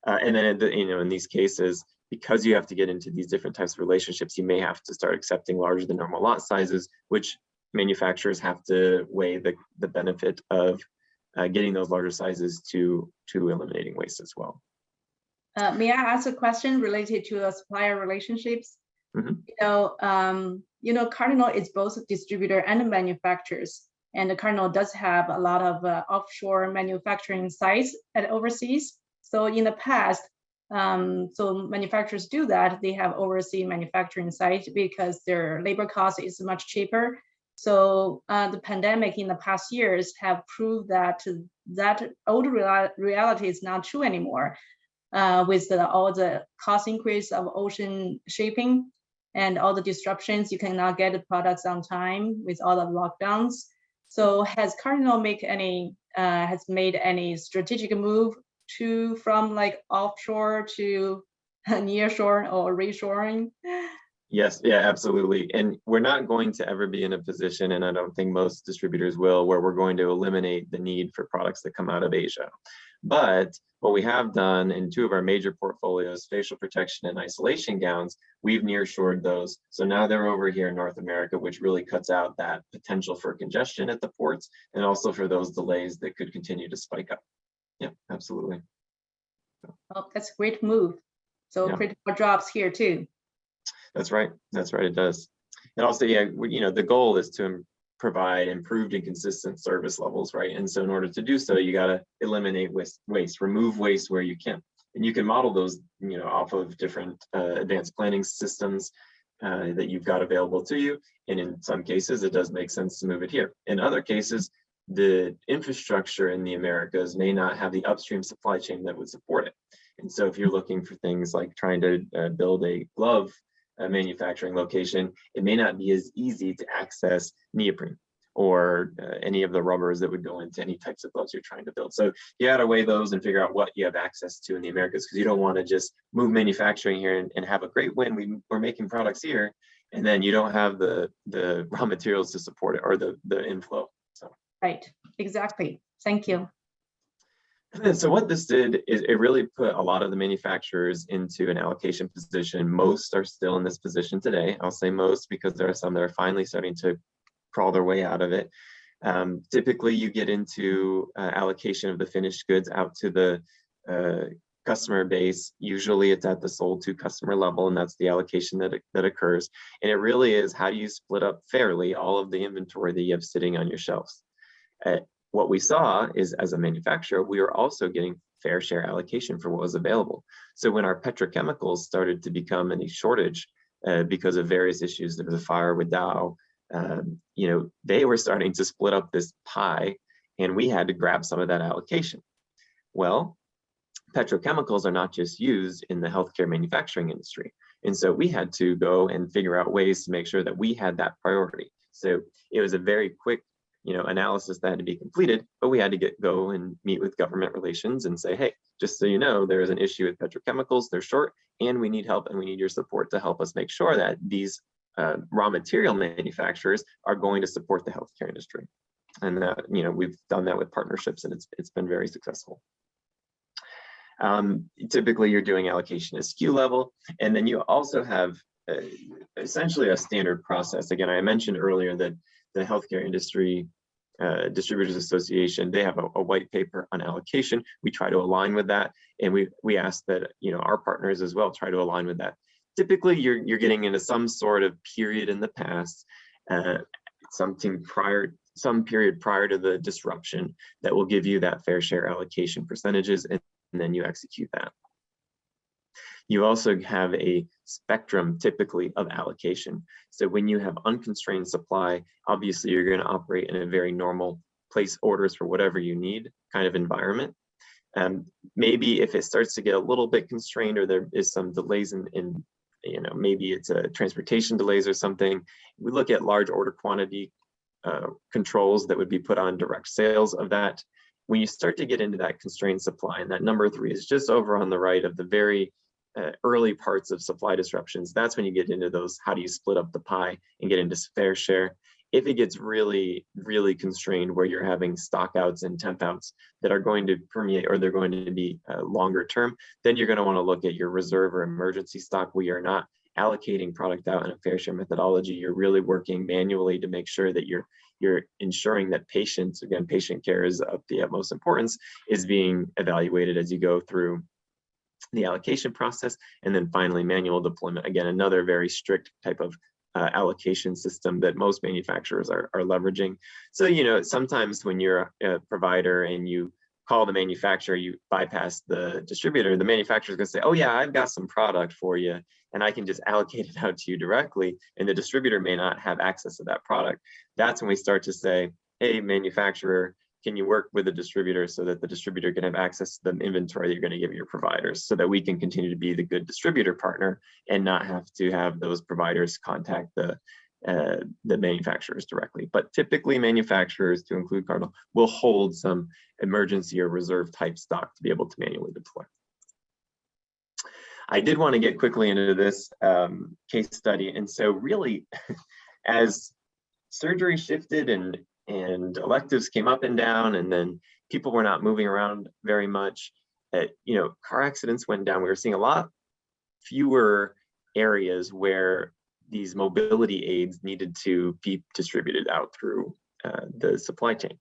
And then, in these cases, because you have to get into these different types of relationships, you may have to start accepting larger than normal lot sizes, which manufacturers have to weigh the benefit of getting those larger sizes to eliminating waste as well. May I ask a question related to supplier relationships? Mm-hmm. Cardinal is both a distributor and manufacturers, and Cardinal does have a lot of offshore manufacturing sites at overseas. So in the past, so manufacturers do that. They have overseas manufacturing sites because their labor cost is much cheaper. So the pandemic in the past years have proved that old reality is not true anymore. With all the cost increase of ocean shipping and all the disruptions, you cannot get the products on time with all the lockdowns. So has Cardinal made any strategic move from like offshore to nearshore or reshoring? Yes, yeah, absolutely. And we're not going to ever be in a position, and I don't think most distributors will, where we're going to eliminate the need for products that come out of Asia. But what we have done in two of our major portfolios, facial protection and isolation gowns, we've nearshored those. So now they're over here in North America, which really cuts out that potential for congestion at the ports and also for those delays that could continue to spike up. Yeah, absolutely. Oh, that's a great move. So yeah. critical jobs here too. That's right. That's right. It does. And also, yeah, the goal is to provide improved and consistent service levels, right? And so in order to do so, you got to eliminate waste, remove waste where you can. And you can model those, off of different advanced planning systems that you've got available to you. And in some cases, it does make sense to move it here. In other cases, the infrastructure in the Americas may not have the upstream supply chain that would support it. And so if you're looking for things like trying to build a glove manufacturing location, it may not be as easy to access neoprene or any of the rubbers that would go into any types of gloves you're trying to build. So you got to weigh those and figure out what you have access to in the Americas, because you don't want to just move manufacturing here and have a great win. We're making products here, and then you don't have the raw materials to support it or the inflow. So right, exactly. Thank you. So what this did is it really put a lot of the manufacturers into an allocation position. Most are still in this position today. I'll say most because there are some that are finally starting to crawl their way out of it. Typically, you get into allocation of the finished goods out to the customer base. Usually it's at the sold to customer level, and that's the allocation that occurs. And it really is, how do you split up fairly all of the inventory that you have sitting on your shelves? What we saw is, as a manufacturer, we were also getting fair share allocation for what was available. So when our petrochemicals started to become any shortage because of various issues, there was a fire with Dow, they were starting to split up this pie, and we had to grab some of that allocation. Well, petrochemicals are not just used in the healthcare manufacturing industry. And so we had to go and figure out ways to make sure that we had that priority. So it was a very quick analysis that had to be completed, but we had to go and meet with government relations and say, hey, just so you know, there is an issue with petrochemicals, they're short, and we need help, and we need your support to help us make sure that these raw material manufacturers are going to support the healthcare industry. And we've done that with partnerships, and it's been very successful. Typically, you're doing allocation at SKU level, and then you also have essentially a standard process. Again, I mentioned earlier that the healthcare industry Distributors Association, they have a white paper on allocation. We try to align with that, and we ask that our partners as well try to align with that. Typically, you're getting into some sort of period in the past some period prior to the disruption that will give you that fair share allocation percentages, and then you execute that. You also have a spectrum typically of allocation. So when you have unconstrained supply, obviously you're going to operate in a very normal place orders for whatever you need kind of environment. Maybe if it starts to get a little bit constrained, or there is some delays in maybe it's a transportation delays or something, we look at large order quantity controls that would be put on direct sales of that. When you start to get into that constrained supply, and that number 3 is just over on the right of the very early parts of supply disruptions, that's when you get into those, how do you split up the pie and get into fair share. If it gets really, really constrained, where you're having stock outs and temp outs that are going to permeate, or they're going to be longer term, then you're going to want to look at your reserve or emergency stock, where you're not allocating product out in a fair share methodology. You're really working manually to make sure that you're ensuring that patients, again, patient care is of the utmost importance, is being evaluated as you go through the allocation process. And then finally, manual deployment, again, another very strict type of allocation system that most manufacturers are leveraging. So, sometimes when you're a provider and you call the manufacturer, you bypass the distributor, the manufacturer is going to say, oh yeah, I've got some product for you and I can just allocate it out to you directly. And the distributor may not have access to that product. That's when we start to say, hey, manufacturer, can you work with the distributor so that the distributor can have access to the inventory that you're going to give your providers, so that we can continue to be the good distributor partner and not have to have those providers contact the manufacturers directly. But typically manufacturers, to include Cardinal, will hold some emergency or reserve type stock to be able to manually deploy. I did want to get quickly into this case study. And so really, as surgery shifted and electives came up and down, and then people were not moving around very much, car accidents went down. We were seeing a lot fewer areas where these mobility aids needed to be distributed out through the supply chain.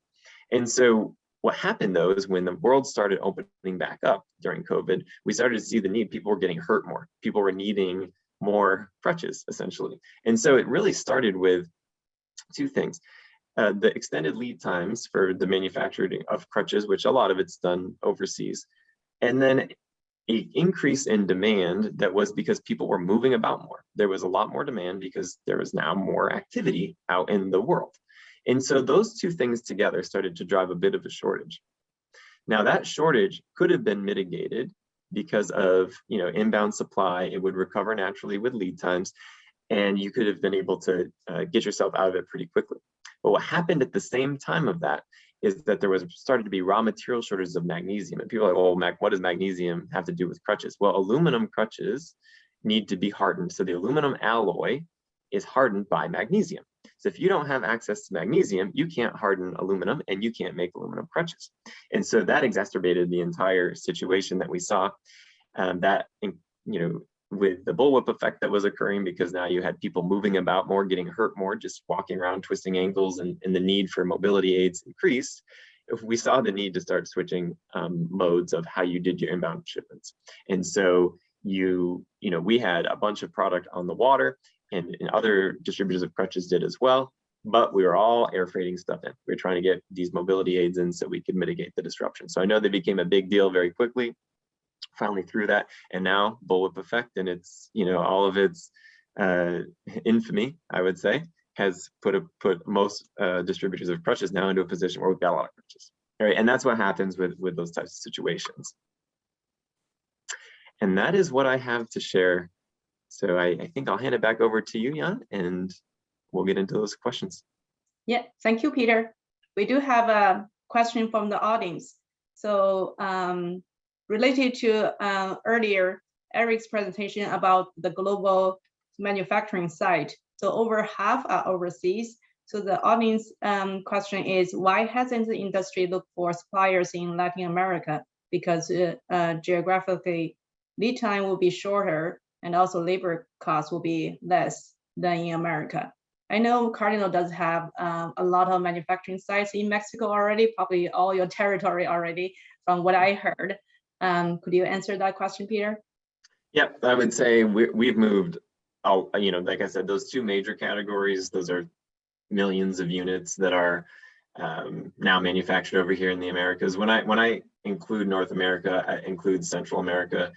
And so what happened though is when the world started opening back up during COVID, we started to see the need. People were getting hurt more. People were needing more crutches, essentially. And so it really started with 2 things. The extended lead times for the manufacturing of crutches, which a lot of it's done overseas, and then an increase in demand that was because people were moving about more. There was a lot more demand because there was now more activity out in the world. And so those 2 things together started to drive a bit of a shortage. Now that shortage could have been mitigated because of inbound supply. It would recover naturally with lead times, and you could have been able to get yourself out of it pretty quickly. But what happened at the same time of that is that there was started to be raw material shortages of magnesium. And people are like, oh, what does magnesium have to do with crutches? Well, aluminum crutches need to be hardened. So the aluminum alloy is hardened by magnesium. So if you don't have access to magnesium, you can't harden aluminum and you can't make aluminum crutches. And so that exacerbated the entire situation that we saw, with the bullwhip effect that was occurring, because now you had people moving about more, getting hurt more, just walking around, twisting ankles, and the need for mobility aids increased. If we saw the need to start switching modes of how you did your inbound shipments. And so we had a bunch of product on the water, and other distributors of crutches did as well, but we were all air freighting stuff in. We were trying to get these mobility aids in so we could mitigate the disruption. So I know they became a big deal very quickly. Finally through that, and now bullwhip effect, and it's all of its infamy, I would say, has put most distributors of crutches now into a position where we've got a lot of crutches. All right, and that's what happens with those types of situations. And that is what I have to share. So I think I'll hand it back over to you, Jan, and we'll get into those questions. Yeah, thank you, Peter. We do have a question from the audience. So related to earlier Eric's presentation about the global manufacturing site. So over half are overseas. So the audience question is, why hasn't the industry looked for suppliers in Latin America? Because geographically, lead time will be shorter and also labor costs will be less than in America. I know Cardinal does have a lot of manufacturing sites in Mexico already, probably all your territory already, from what I heard. Could you answer that question, Peter? Yep, I would say we've moved, like I said, those 2 major categories, those are millions of units that are now manufactured over here in the Americas. When I include North America, I include Central America,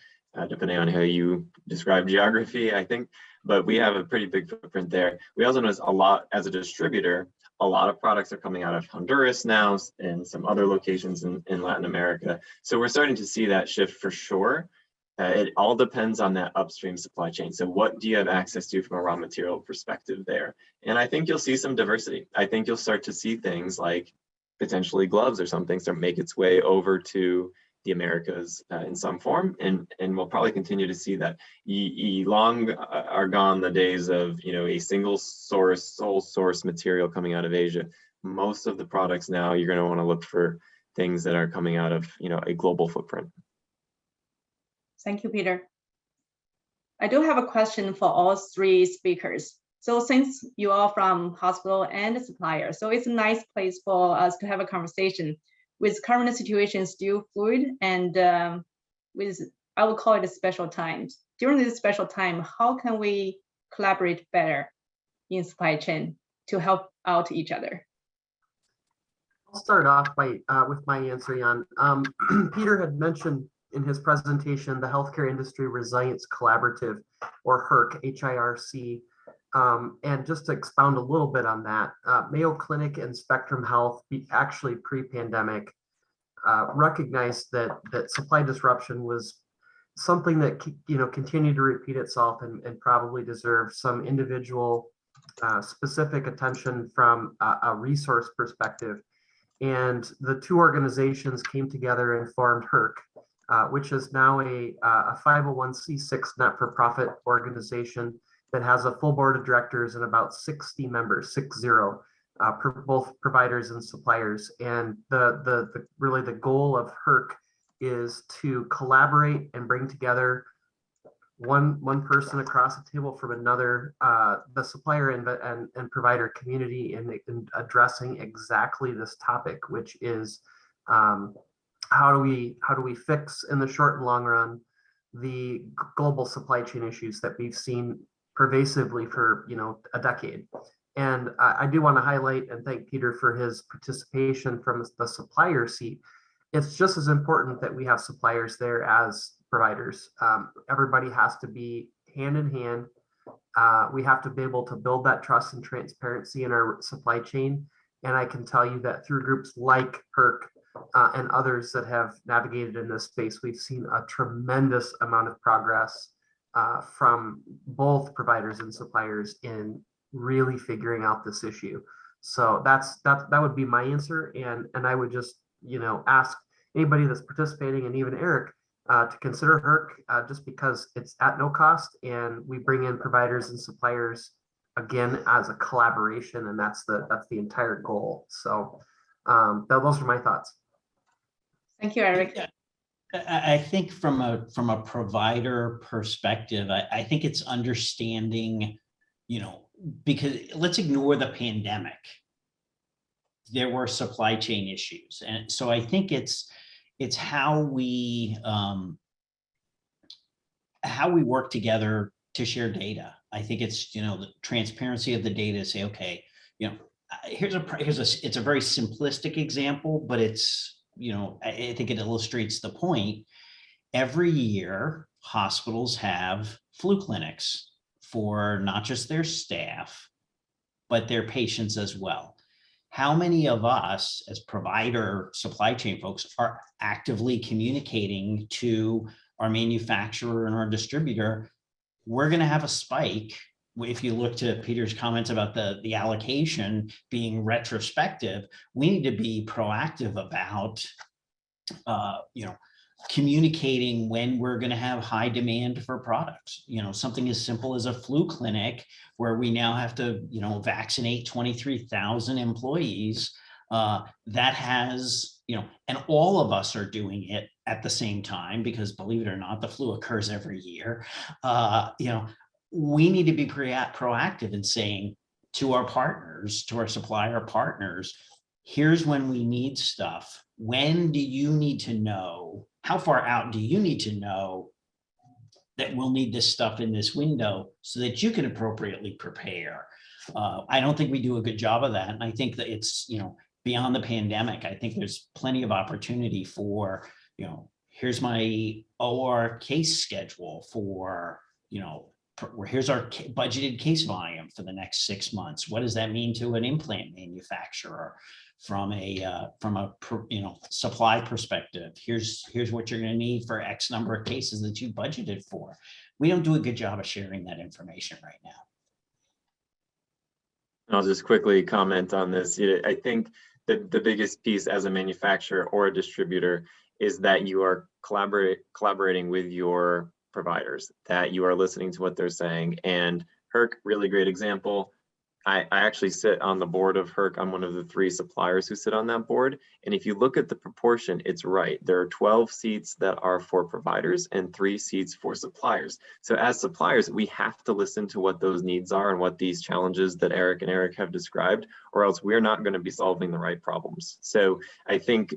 depending on how you describe geography, I think. But we have a pretty big footprint there. We also notice a lot as a distributor, a lot of products are coming out of Honduras now and some other locations in Latin America. So we're starting to see that shift for sure. It all depends on that upstream supply chain. So what do you have access to from a raw material perspective there? And I think you'll see some diversity. I think you'll start to see things like potentially gloves or something start make its way over to the Americas in some form, and we'll probably continue to see that. Long are gone the days of a single source, sole source material coming out of Asia. Most of the products now you're going to want to look for things that are coming out of a global footprint. Thank you, Peter. I do have a question for all three speakers. So since you are from hospital and supplier, so it's a nice place for us to have a conversation. With current situation still fluid and with, I would call it a special times. During this special time, how can we collaborate better in supply chain to help out each other? I'll start off by with my answer, Jan. Peter had mentioned in his presentation the Healthcare Industry Resilience Collaborative, or HIRC, H-I-R-C. And just to expound a little bit on that, Mayo Clinic and Spectrum Health, actually pre-pandemic, recognized that supply disruption was something that continued to repeat itself and probably deserved some individual specific attention from a resource perspective. And the two organizations came together and formed HIRC, which is now a 501c6 not-for-profit organization that has a full board of directors and about 60 members, 60, both providers and suppliers. And really the goal of HIRC is to collaborate and bring together one person across the table from another, the supplier and provider community in addressing exactly this topic, which is how do we fix in the short and long run the global supply chain issues that we've seen pervasively for a decade. And I do want to highlight and thank Peter for his participation from the supplier seat. It's just as important that we have suppliers there as providers. Everybody has to be hand in hand. We have to be able to build that trust and transparency in our supply chain. And I can tell you that through groups like HIRC and others that have navigated in this space, we've seen a tremendous amount of progress from both providers and suppliers in really figuring out this issue. So that would be my answer. And I would just ask anybody that's participating, and even Eric, to consider HIRC just because it's at no cost, and we bring in providers and suppliers again as a collaboration, and that's the entire goal. So those are my thoughts. Thank you, Eric. I think from a provider perspective, I think it's understanding, because let's ignore the pandemic. There were supply chain issues, and so I think it's how we work together to share data. I think it's the transparency of the data. Say, okay, it's a very simplistic example, but it's I think it illustrates the point. Every year, hospitals have flu clinics for not just their staff, but their patients as well. How many of us as provider supply chain folks are actively communicating to our manufacturer and our distributor? We're going to have a spike. If you look to Peter's comments about the allocation being retrospective, we need to be proactive about, communicating when we're going to have high demand for products. Something as simple as a flu clinic where we now have to, vaccinate 23,000 employees. That has, and all of us are doing it at the same time, because believe it or not, the flu occurs every year. We need to be proactive in saying to our partners, to our supplier partners, here's when we need stuff. When do you need to know? How far out do you need to know that we'll need this stuff in this window so that you can appropriately prepare? I don't think we do a good job of that. And I think that it's, beyond the pandemic, I think there's plenty of opportunity for, here's my OR case schedule for, here's our budgeted case volume for the next 6 months. What does that mean to an implant manufacturer from a supply perspective? Here's what you're going to need for X number of cases that you budgeted for. We don't do a good job of sharing that information right now. I'll just quickly comment on this. I think that the biggest piece as a manufacturer or a distributor is that you are collaborating with your providers, that you are listening to what they're saying. And HERC, really great example. I actually sit on the board of HERC. I'm one of the 3 suppliers who sit on that board. And if you look at the proportion, it's right. There are 12 seats that are for providers and 3 seats for suppliers. So as suppliers, we have to listen to what those needs are and what these challenges that Eric and Eric have described, or else we're not going to be solving the right problems. So I think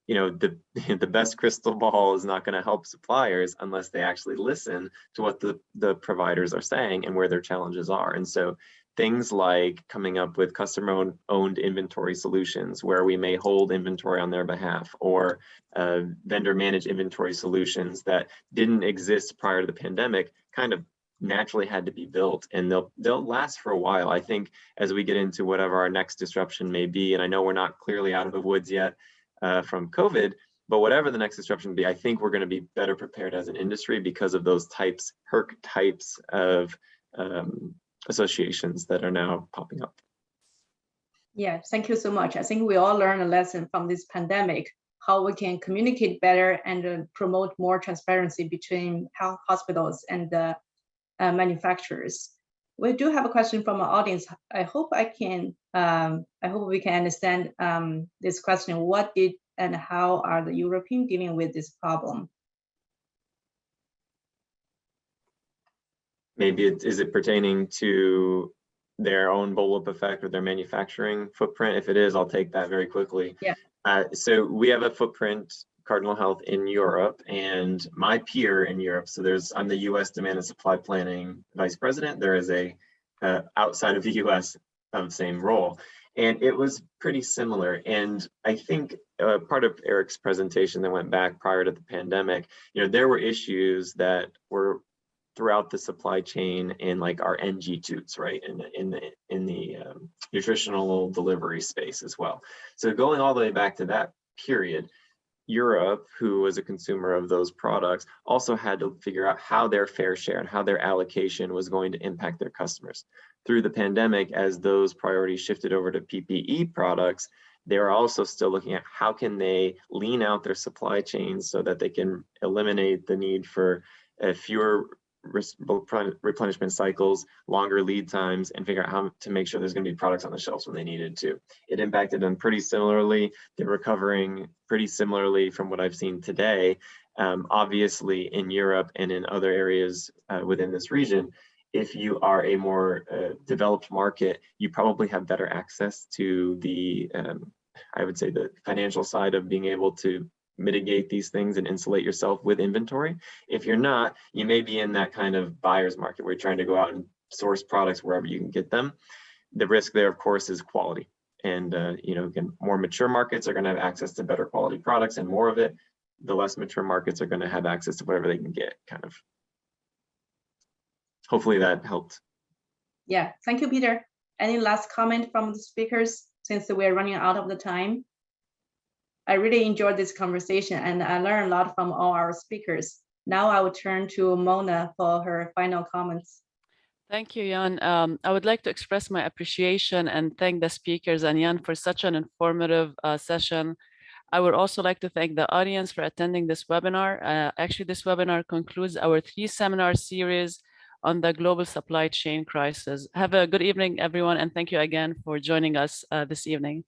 the best crystal ball is not going to help suppliers unless they actually listen to what the providers are saying and where their challenges are. And so things like coming up with customer-owned inventory solutions where we may hold inventory on their behalf, or vendor-managed inventory solutions that didn't exist prior to the pandemic kind of naturally had to be built, and they'll last for a while. I think as we get into whatever our next disruption may be, and I know we're not clearly out of the woods yet from COVID, but whatever the next disruption be, I think we're going to be better prepared as an industry because of those HERC types of associations that are now popping up. Yeah, thank you so much. I think we all learned a lesson from this pandemic, how we can communicate better and promote more transparency between health hospitals and the manufacturers. We do have a question from our audience. I hope we can understand this question. What did and how are the Europeans dealing with this problem? Maybe is it pertaining to their own bullwhip effect or their manufacturing footprint? If it is, I'll take that very quickly. Yeah. So we have a footprint, Cardinal Health, in Europe, and my peer in Europe. So I'm the U.S. Demand and Supply Planning Vice President. There is a outside of the U.S. of the same role, and it was pretty similar. And I think part of Eric's presentation that went back prior to the pandemic, there were issues that were throughout the supply chain in like our NG tubes, right? In the nutritional delivery space as well. So going all the way back to that period, Europe, who was a consumer of those products, also had to figure out how their fair share and how their allocation was going to impact their customers. Through the pandemic, as those priorities shifted over to PPE products, they're also still looking at how can they lean out their supply chains so that they can eliminate the need for fewer replenishment cycles, longer lead times, and figure out how to make sure there's going to be products on the shelves when they needed to. It impacted them pretty similarly. They're recovering pretty similarly from what I've seen today. Obviously, in Europe and in other areas within this region, if you are a more developed market, you probably have better access to the, I would say, the financial side of being able to mitigate these things and insulate yourself with inventory. If you're not, you may be in that kind of buyer's market where you're trying to go out and source products wherever you can get them. The risk there, of course, is quality. And again, more mature markets are going to have access to better quality products and more of it. The less mature markets are going to have access to whatever they can get, kind of. Hopefully that helped. Yeah, thank you, Peter. Any last comment from the speakers since we're running out of the time? I really enjoyed this conversation and I learned a lot from all our speakers. Now I will turn to Mona for her final comments. Thank you, Jan. I would like to express my appreciation and thank the speakers and Jan for such an informative session. I would also like to thank the audience for attending this webinar. Actually, this webinar concludes our 3-seminar series on the global supply chain crisis. Have a good evening, everyone, and thank you again for joining us this evening.